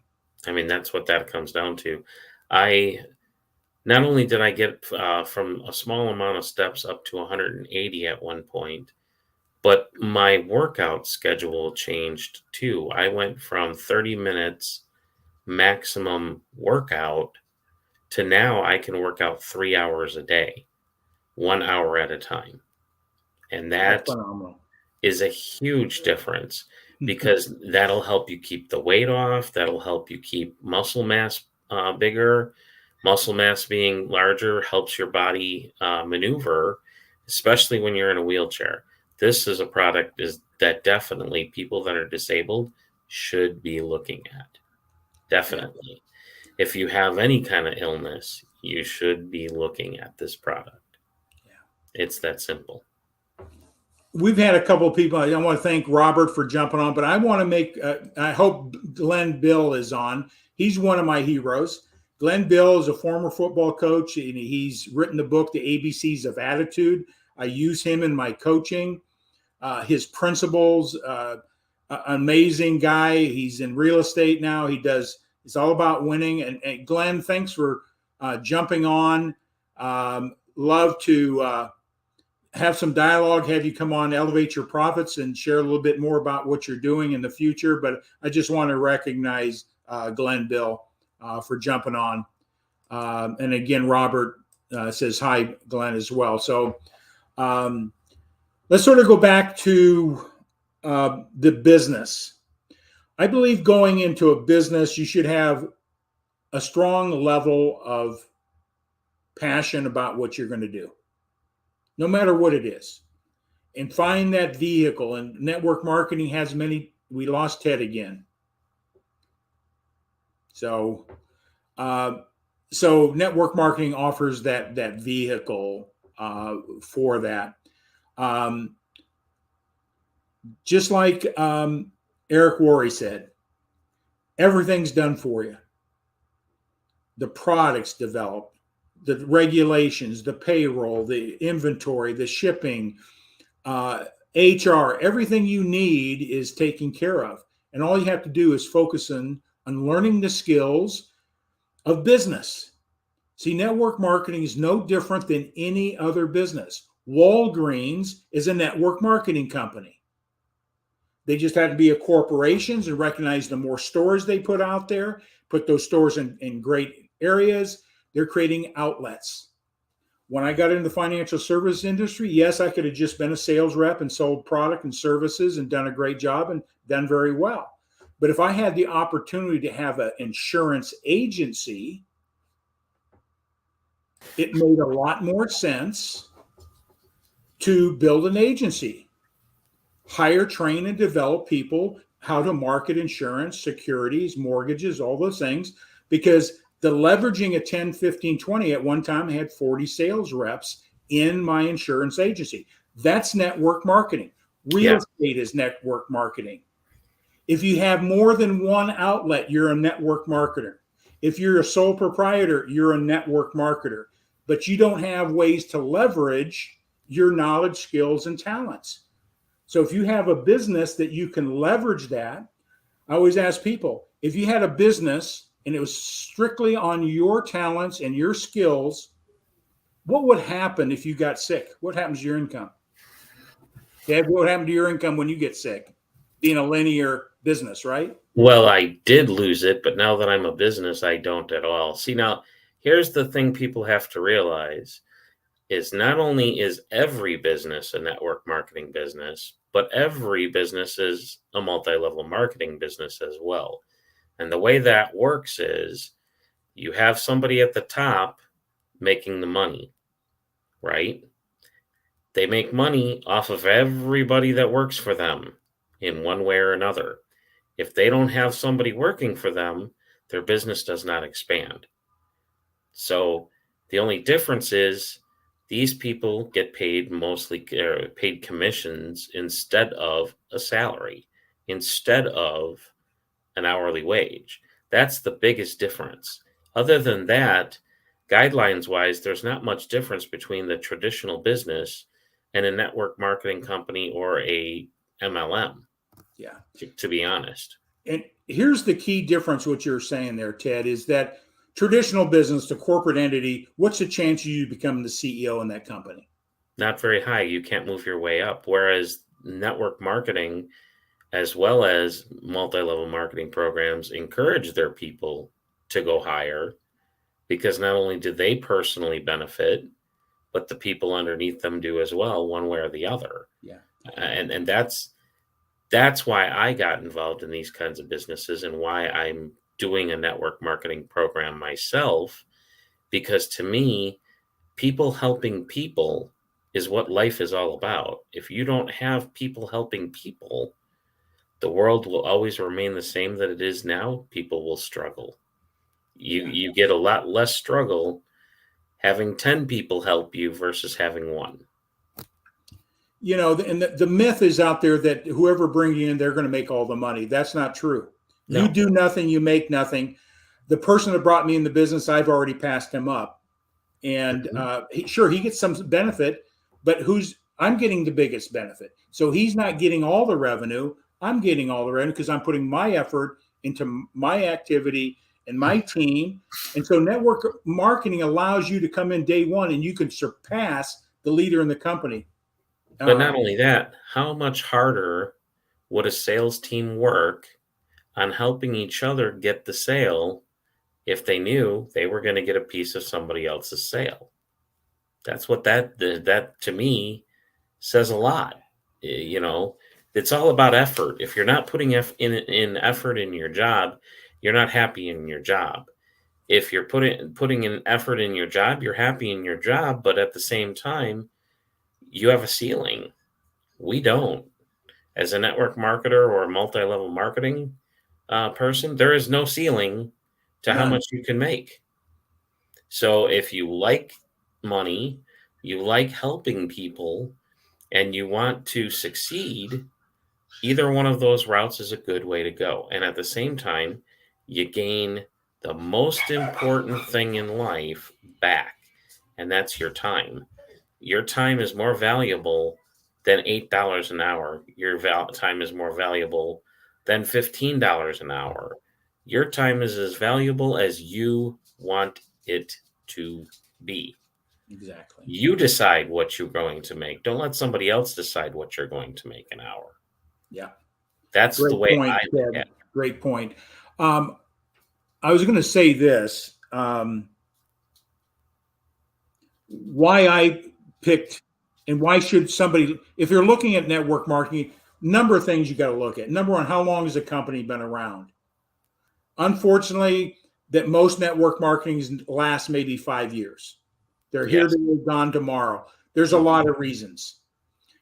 I mean, that's what that comes down to. Not only did I get from a small amount of steps up to 180 at one point, but my workout schedule changed too. I went from 30 minutes maximum workout to now I can work out 3 hours a day, 1 hour at a time. And That's that phenomenal. is a huge difference because that'll help you keep the weight off. That'll help you keep muscle mass bigger. Muscle mass being larger helps your body maneuver, especially when you're in a wheelchair. This is a product that definitely people that are disabled should be looking at. Definitely. If you have any kind of illness, you should be looking at this product. Yeah. It's that simple. We've had a couple of people. I want to thank Robert for jumping on, but I want to make, I hope Glenn Bill is on. He's one of my heroes. Glenn Bill is a former football coach, and he's written the book, The ABCs of Attitude. I use him in my coaching. His principles, amazing guy. He's in real estate now. It's all about winning. And Glenn, thanks for jumping on. Love to have some dialogue, have you come on Elevate Your Profits and share a little bit more about what you're doing in the future. But I just want to recognize Glenn Bill for jumping on. And again, Robert says hi, Glenn, as well. So let's sort of go back to the business. I believe going into a business, you should have a strong level of passion about what you're going to do, no matter what it is, and find that vehicle. And network marketing has many. We lost Ted again. So network marketing offers that vehicle for that. Just like Eric Worre said, everything's done for you. The products developed, the regulations, the payroll, the inventory, the shipping, HR, everything you need is taken care of. And all you have to do is focus on learning the skills of business. See, network marketing is no different than any other business. Walgreens is a network marketing company. They just have to be a corporations and recognize the more stores they put out there, put those stores in great areas, they're creating outlets. When I got into the financial service industry, yes, I could have just been a sales rep and sold product and services and done a great job and done very well. But if I had the opportunity to have an insurance agency, it made a lot more sense to build an agency. Hire, train, and develop people how to market insurance, securities, mortgages, all those things, because the leveraging at 10, 15, 20, at one time I had 40 sales reps in my insurance agency. That's network marketing. Real estate is network marketing. If you have more than one outlet, you're a network marketer. If you're a sole proprietor, you're a network marketer. But you don't have ways to leverage your knowledge, skills, and talents. So if you have a business that you can leverage that, I always ask people, if you had a business and it was strictly on your talents and your skills, what would happen if you got sick? What happens to your income? Dad, what happened to your income when you get sick? Being a linear business, right? Well, I did lose it, but now that I'm a business, I don't at all. See, now, here's the thing people have to realize is not only is every business a network marketing business, but every business is a multi-level marketing business as well. And the way that works is you have somebody at the top making the money, right? They make money off of everybody that works for them in one way or another. If they don't have somebody working for them, their business does not expand. So The only difference is these people get paid paid commissions instead of a salary, instead of an hourly wage. That's the biggest difference. Other than that, guidelines wise, there's not much difference between the traditional business and a network marketing company or a MLM. Yeah. To be honest. And here's the key difference, what you're saying there, Ted, is that traditional business, the corporate entity, what's the chance of you becoming the CEO in that company? Not very high. You can't move your way up. Whereas network marketing, as well as multi-level marketing programs, encourage their people to go higher, because not only do they personally benefit, but the people underneath them do as well, one way or the other. Yeah. And that's why I got involved in these kinds of businesses and why I'm doing a network marketing program myself, because to me, people helping people is what life is all about. If you don't have people helping people, the world will always remain the same that it is now. People will struggle. You get a lot less struggle having 10 people help you versus having one. You know, and the myth is out there that whoever brings you in, they're going to make all the money. That's not true. No. You do nothing, you make nothing. The person that brought me in the business, I've already passed him up. And he gets some benefit, but I'm getting the biggest benefit. So he's not getting all the revenue. I'm getting all the revenue because I'm putting my effort into my activity and my team. And so network marketing allows you to come in day one and you can surpass the leader in the company. But not only that, how much harder would a sales team work on helping each other get the sale if they knew they were going to get a piece of somebody else's sale? That's what that to me says a lot. You know, it's all about effort. If you're not putting in effort in your job, you're not happy in your job. If you're putting in effort in your job, you're happy in your job, but at the same time, you have a ceiling. We don't. As a network marketer or a multi-level marketing person, there is no ceiling to how much you can make. So if you like money, you like helping people, and you want to succeed, either one of those routes is a good way to go. And at the same time, you gain the most important thing in life back, and that's your time. Your time is more valuable than $8 an hour. Your time is more valuable than $15 an hour. Your time is as valuable as you want it to be. Exactly. You decide what you're going to make. Don't let somebody else decide what you're going to make an hour. Yeah. That's the way I look at it. Great point. I was going to say this. Why I picked and why should somebody, if you're looking at network marketing, number of things you got to look at. Number one, how long has a company been around? Unfortunately, that most network marketing lasts maybe 5 years. They're here today, gone tomorrow. There's a lot of reasons.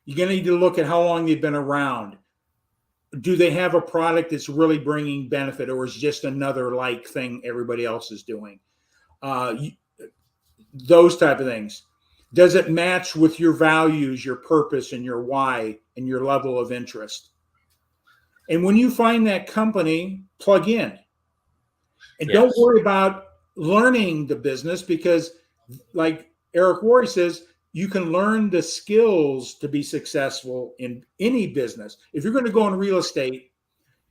You're going to need to look at how long they've been around. Do they have a product that's really bringing benefit, or is just another like thing everybody else is doing? Those type of things. Does it match with your values, your purpose, and your why, and your level of interest? And when you find that company, plug in. And don't worry about learning the business, because like Eric Worre says, you can learn the skills to be successful in any business. If you're going to go in real estate,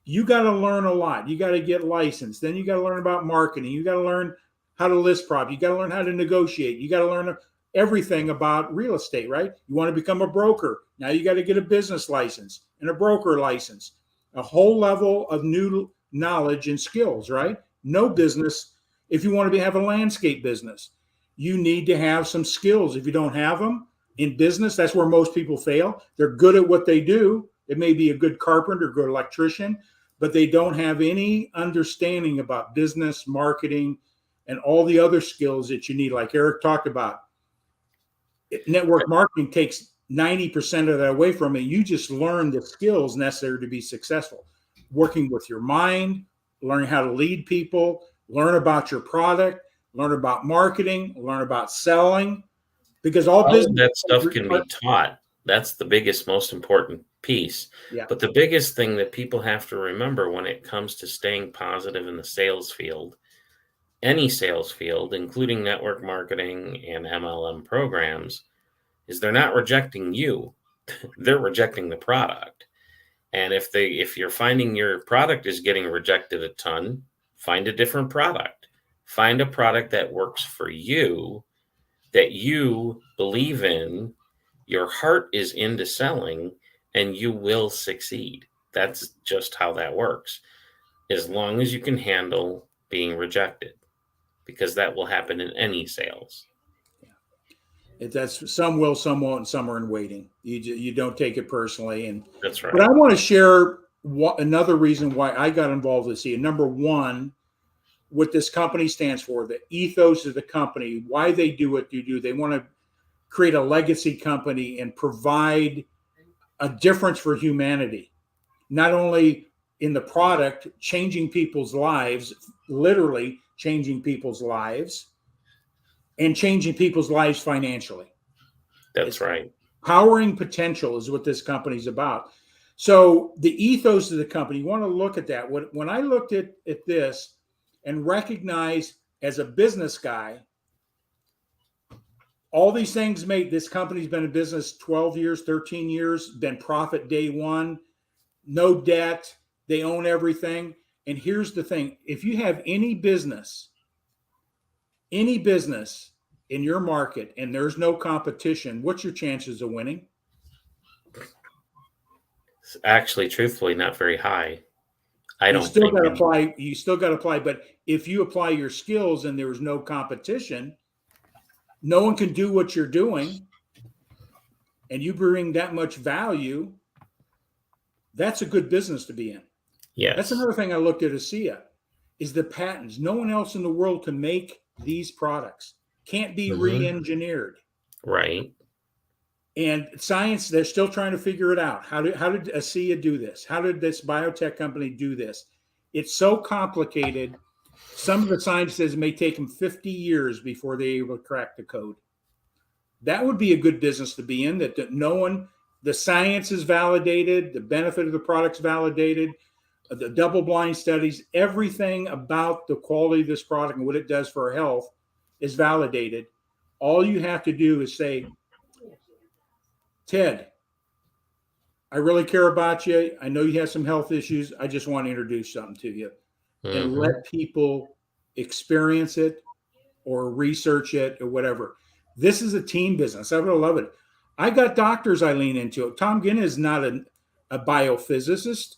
you got to learn a lot. You got to get licensed. Then you got to learn about marketing. You got to learn how to list property. You got to learn how to negotiate. You got to learn everything about real estate, right? You want to become a broker. Now you got to get a business license and a broker license, a whole level of new knowledge and skills, right? No business. If you want to have a landscape business, you need to have some skills. If you don't have them in business, that's where most people fail. They're good at what they do. It may be a good carpenter, good electrician, but they don't have any understanding about business, marketing, and all the other skills that you need. Like Eric talked about, network marketing takes 90% of that away from it. You just learn the skills necessary to be successful. Working with your mind, learning how to lead people, learn about your product, learn about marketing, learn about selling, because All all of business. that stuff can be taught. That's the biggest, most important piece. Yeah. But the biggest thing that people have to remember when it comes to staying positive in the sales field, any sales field, including network marketing and MLM programs, is they're not rejecting you. They're rejecting the product. And if you're finding your product is getting rejected a ton, find a different product. Find a product that works for you, that you believe in, your heart is into selling, and you will succeed. That's just how that works. As long as you can handle being rejected, because that will happen in any sales. That's some will, some won't, and some are in waiting. You don't take it personally. And That's right. but I want to share another reason why I got involved with ASEA. Number one, what this company stands for, the ethos of the company, why they do what they do. They want to create a legacy company and provide a difference for humanity, not only in the product, changing people's lives, literally changing people's lives, and changing people's lives financially. That's right. Powering potential is what this company's about. So the ethos of the company, you want to look at that. When I looked at this and recognized as a business guy, all these things made this company's been in business 12 years, 13 years, been profit day one, no debt, they own everything. And here's the thing, if you have any business in your market and there's no competition, what's your chances of winning? Actually, truthfully, not very high. You still got to apply, but if you apply your skills and there's no competition, no one can do what you're doing, and you bring that much value, that's a good business to be in. Yes. That's another thing I looked at ASEA is the patents. No one else in the world can make these products. Can't be re-engineered. Right. And science, they're still trying to figure it out. How did ASEA do this? How did this biotech company do this? It's so complicated. Some of the scientists may take them 50 years before they're able to crack the code. That would be a good business to be in, that no one, the science is validated, the benefit of the product's validated, the double-blind studies, everything about the quality of this product and what it does for our health is validated. All you have to do is say, Ted, I really care about you. I know you have some health issues. I just want to introduce something to you and let people experience it or research it or whatever. This is a team business. I would love it. I got doctors I lean into. Tom Ginn is not a biophysicist.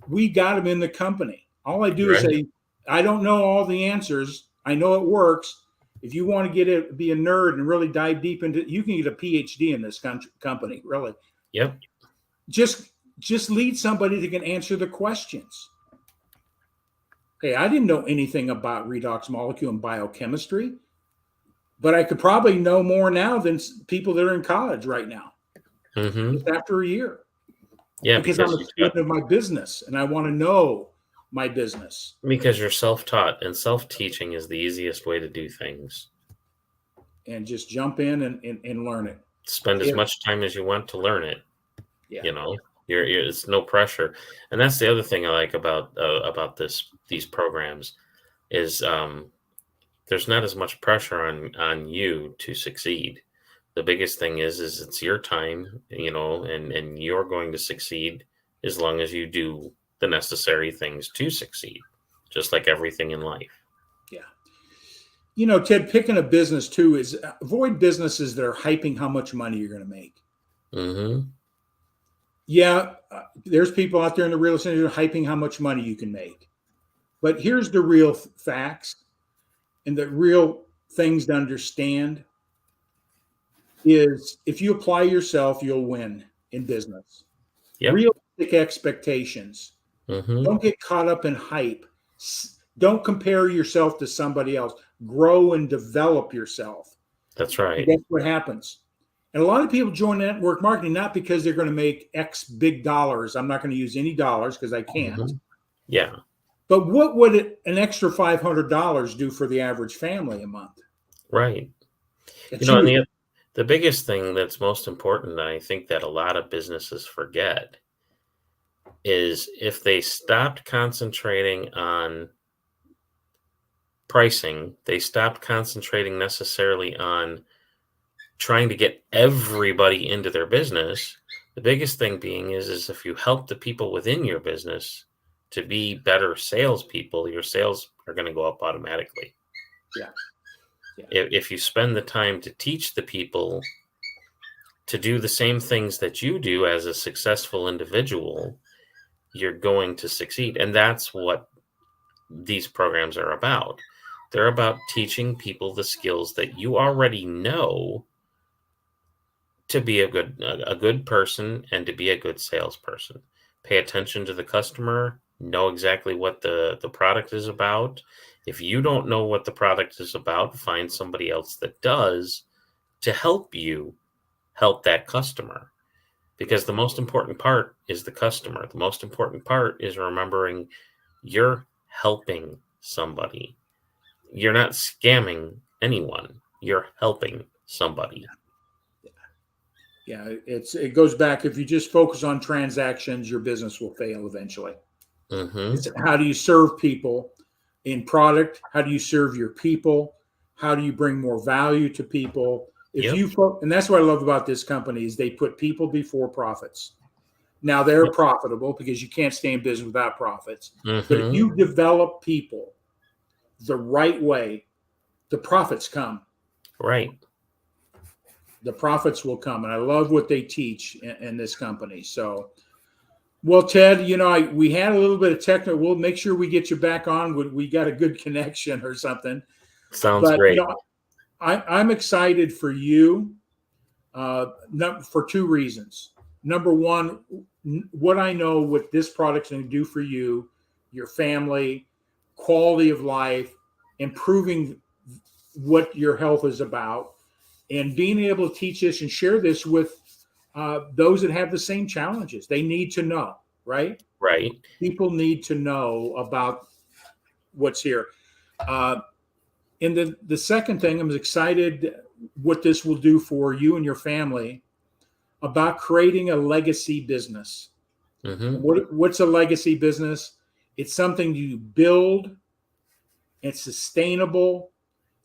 We got him in the company. All I do is say, I don't know all the answers. I know it works. If you want to be a nerd and really dive deep into it, you can get a PhD in this company, really. Yep. Just lead somebody that can answer the questions. Okay, I didn't know anything about redox molecule and biochemistry, but I could probably know more now than people that are in college right now, just after a year. Yeah, because I'm a student of my business and I want to know my business. Because you're self-taught, and self-teaching is the easiest way to do things. And just jump in and learn it. Spend as much time as you want to learn it. Yeah. You know, it's no pressure. And that's the other thing I like about these programs is there's not as much pressure on you to succeed. The biggest thing is it's your time, you know, and you're going to succeed as long as you do the necessary things to succeed, just like everything in life. Yeah. You know, Ted, picking a business too is avoid businesses that are hyping how much money you're going to make. Yeah, there's people out there in the real estate who are hyping how much money you can make. But here's the real facts and the real things to understand is if you apply yourself, you'll win in business. Yep. Realistic expectations. Don't get caught up in hype. Don't compare yourself to somebody else. Grow and develop yourself. That's right. And that's what happens. And a lot of people join network marketing not because they're going to make X big dollars. I'm not going to use any dollars because I can't. Yeah. But what would an extra $500 do for the average family a month? Right. It's And huge. the biggest thing that's most important, I think that a lot of businesses forget, is if they stopped concentrating on pricing, they stopped concentrating necessarily on trying to get everybody into their business. The biggest thing being is if you help the people within your business to be better salespeople, your sales are going to go up automatically. Yeah. If you spend the time to teach the people to do the same things that you do as a successful individual, you're going to succeed. And that's what these programs are about. They're about teaching people the skills that you already know to be a good person and to be a good salesperson. Pay attention to the customer, know exactly what the product is about. If you don't know what the product is about, find somebody else that does to help you help that customer. Because the most important part is the customer. The most important part is remembering you're helping somebody. You're not scamming anyone. You're helping somebody. Yeah, it goes back. If you just focus on transactions, your business will fail eventually. Mm-hmm. It's how do you serve people in product? How do you serve your people? How do you bring more value to people? And that's what I love about this company is they put people before profits. Now they're profitable because you can't stay in business without profits. Mm-hmm. But if you develop people the right way, the profits come. Right. The profits will come. And I love what they teach in this company. So, well, Ted, we had a little bit of technical. We'll make sure we get you back on when we got a good connection or something. Sounds great. I'm excited for you for two reasons. Number one, what I know what this product's going to do for you, your family, quality of life, improving what your health is about, and being able to teach this and share this with those that have the same challenges. They need to know, right? Right. People need to know about what's here. And the second thing, I'm excited what this will do for you and your family about creating a legacy business. Mm-hmm. What's a legacy business? It's something you build, it's sustainable,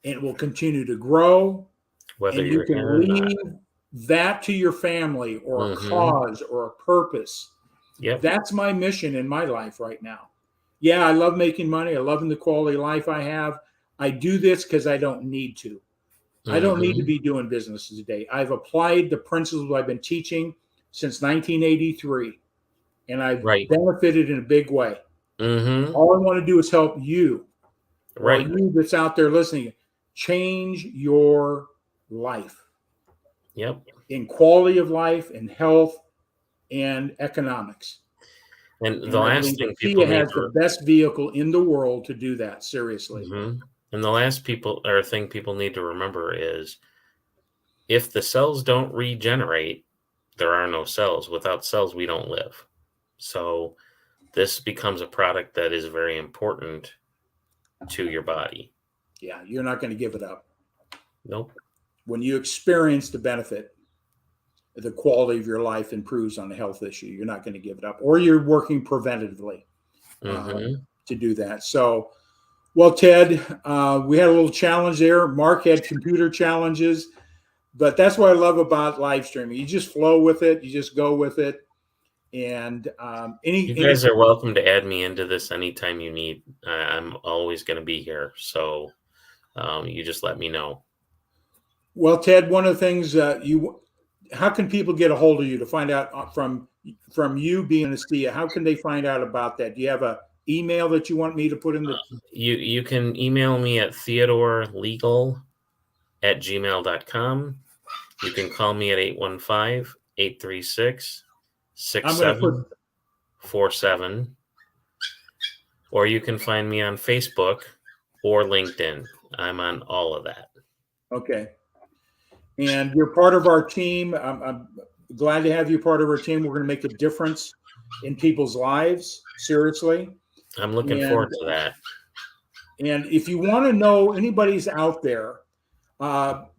and it will continue to grow. Whether and you're you can leave that to your family or a cause or a purpose. Yep. That's my mission in my life right now. Yeah, I love making money. I love the quality of life I have. I do this because I don't need to. I don't need to be doing business today. I've applied the principles I've been teaching since 1983, and I've benefited in a big way. Mm-hmm. All I want to do is help you, right? You that's out there listening, change your life. Yep. In quality of life, in health, and economics. And the last thing people ASEA has the best vehicle in the world to do that. Seriously. Mm-hmm. And the last thing people need to remember is if the cells don't regenerate, there are no cells. Without cells, we don't live. So this becomes a product that is very important to your body. Yeah, you're not going to give it up. Nope. When you experience the benefit, the quality of your life improves on a health issue, you're not going to give it up. Or you're working preventatively to do that. So, well, Ted, we had a little challenge there. Mark had computer challenges, but that's what I love about live streaming. You just flow with it. You just go with it. And you guys are welcome to add me into this anytime you need. I'm always going to be here. So you just let me know. Well, Ted, one of the things how can people get a hold of you to find out from you being ASEA? How can they find out about that? Do you have a email that you want me to put in the you can email me at theodorelegal@gmail.com. You can call me at 815-836-6747, or you can find me on Facebook or LinkedIn. I'm on all of that. Okay. And you're part of our team. I'm glad to have you part of our team. We're going to make a difference in people's lives. Seriously. I'm looking And, forward to that. and if you want to know, anybody's out there,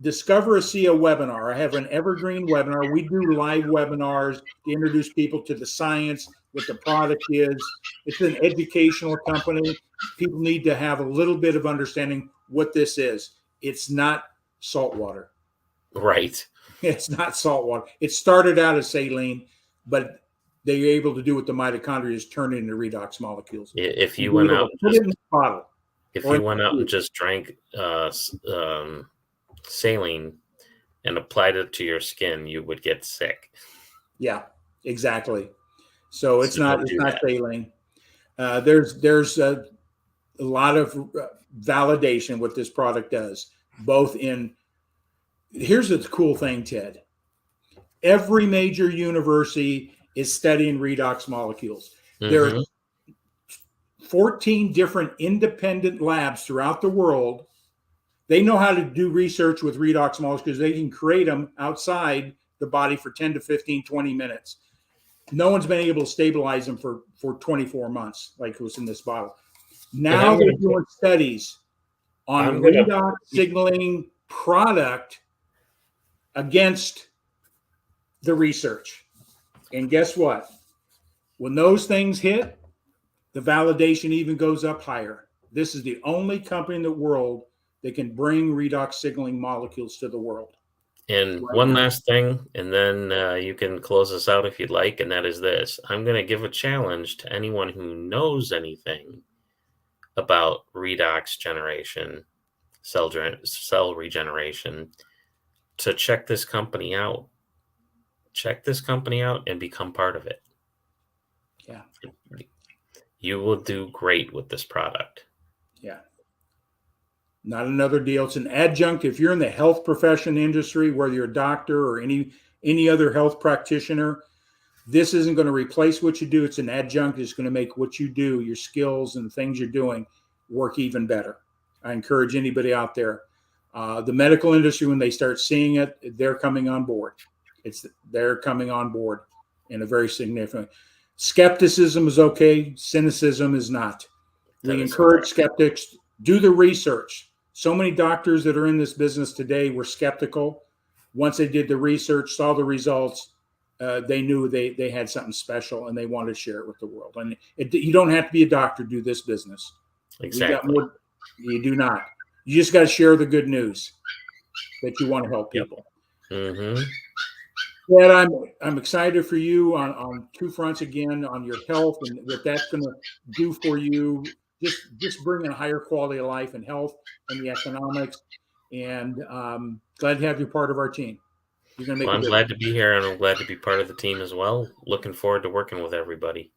discover ASEA webinar. I have an evergreen webinar. We do live webinars to introduce people to the science, what the product is. It's an educational company. People need to have a little bit of understanding what this is. It's not salt water. Right. It's not salt water. It started out as saline, but they were able to do what the mitochondria is turn it into redox molecules. If you went out, put it in the bottle. if you went out and just drank saline and applied it to your skin, you would get sick. Yeah, exactly. So it's So not saline. There's a lot of validation what this product does, both in. Here's the cool thing, Ted. Every major university is studying redox molecules. There are 14 different independent labs throughout the world. They know how to do research with redox molecules. They can create them outside the body for 10 to 15, 20 minutes. No one's been able to stabilize them for 24 months, like was in this bottle. Now they're doing studies on redox signaling product against the research. And guess what? When those things hit, the validation even goes up higher. This is the only company in the world that can bring redox signaling molecules to the world. And one last thing, and then you can close us out if you'd like, and that is this. I'm going to give a challenge to anyone who knows anything about redox generation, cell regeneration, to check this company out. Check this company out and become part of it. Yeah. You will do great with this product. Yeah. Not another deal. It's an adjunct. If you're in the health profession industry, whether you're a doctor or any other health practitioner, this isn't going to replace what you do. It's an adjunct. It's going to make what you do, your skills and things you're doing, work even better. I encourage anybody out there. The medical industry, when they start seeing it, they're coming on board. They're coming on board in a very significant. Skepticism is okay. Cynicism is not. We encourage skeptics. Do the research. So many doctors that are in this business today were skeptical. Once they did the research, saw the results, they knew they had something special and they wanted to share it with the world. And you don't have to be a doctor to do this business. Exactly. You do not. You just got to share the good news that you want to help people. Mm-hmm. Ted, I'm excited for you on two fronts again, on your health and what that's going to do for you. Just bringing a higher quality of life and health and the economics. And glad to have you part of our team. You're going to make. I'm glad to be here, and I'm glad to be part of the team as well. Looking forward to working with everybody.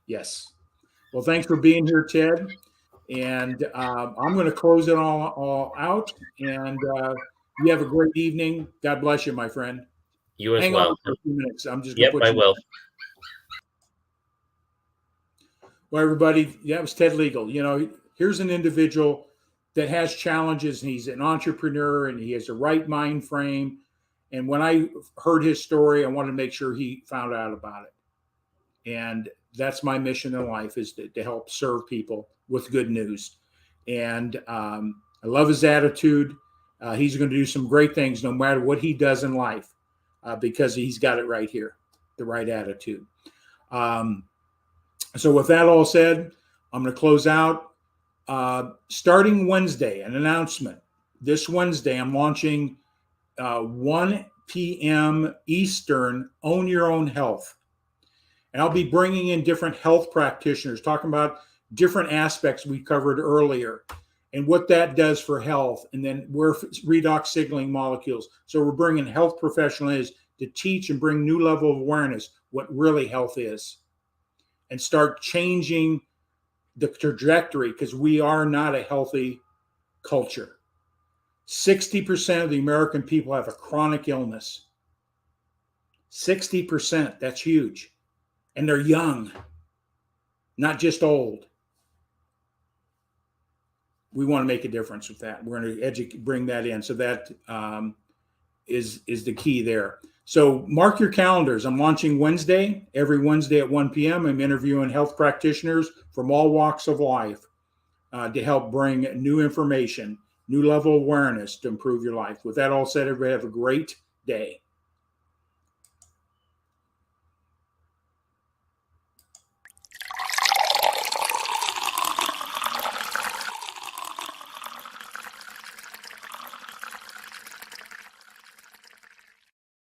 Yes. Well, thanks for being here, Ted. And I'm going to close it all out. And you have a great evening. God bless you, my friend. You as Hang well. on for a few minutes. I'm just going to put you. Will. Well, everybody, that was Ted Liegel. You know, here's an individual that has challenges, and he's an entrepreneur, and he has a right mind frame. And when I heard his story, I wanted to make sure he found out about it. And that's my mission in life, is to help serve people with good news. And I love his attitude. He's going to do some great things no matter what he does in life, because he's got it right here, the right attitude. So with that all said, I'm going to close out. Starting Wednesday, an announcement. This Wednesday, I'm launching 1 p.m. Eastern, Own Your Own Health. And I'll be bringing in different health practitioners, talking about different aspects we covered earlier and what that does for health. And then we're redox signaling molecules. So we're bringing health professionals to teach and bring new level of awareness what really health is, and start changing the trajectory, because we are not a healthy culture. 60% of the American people have a chronic illness. 60%, that's huge. And they're young, not just old. We want to make a difference with that. We're going to bring that in. So that is the key there. So mark your calendars. I'm launching Wednesday. Every Wednesday at 1 p.m., I'm interviewing health practitioners from all walks of life to help bring new information, new level of awareness to improve your life. With that all said, everybody have a great day.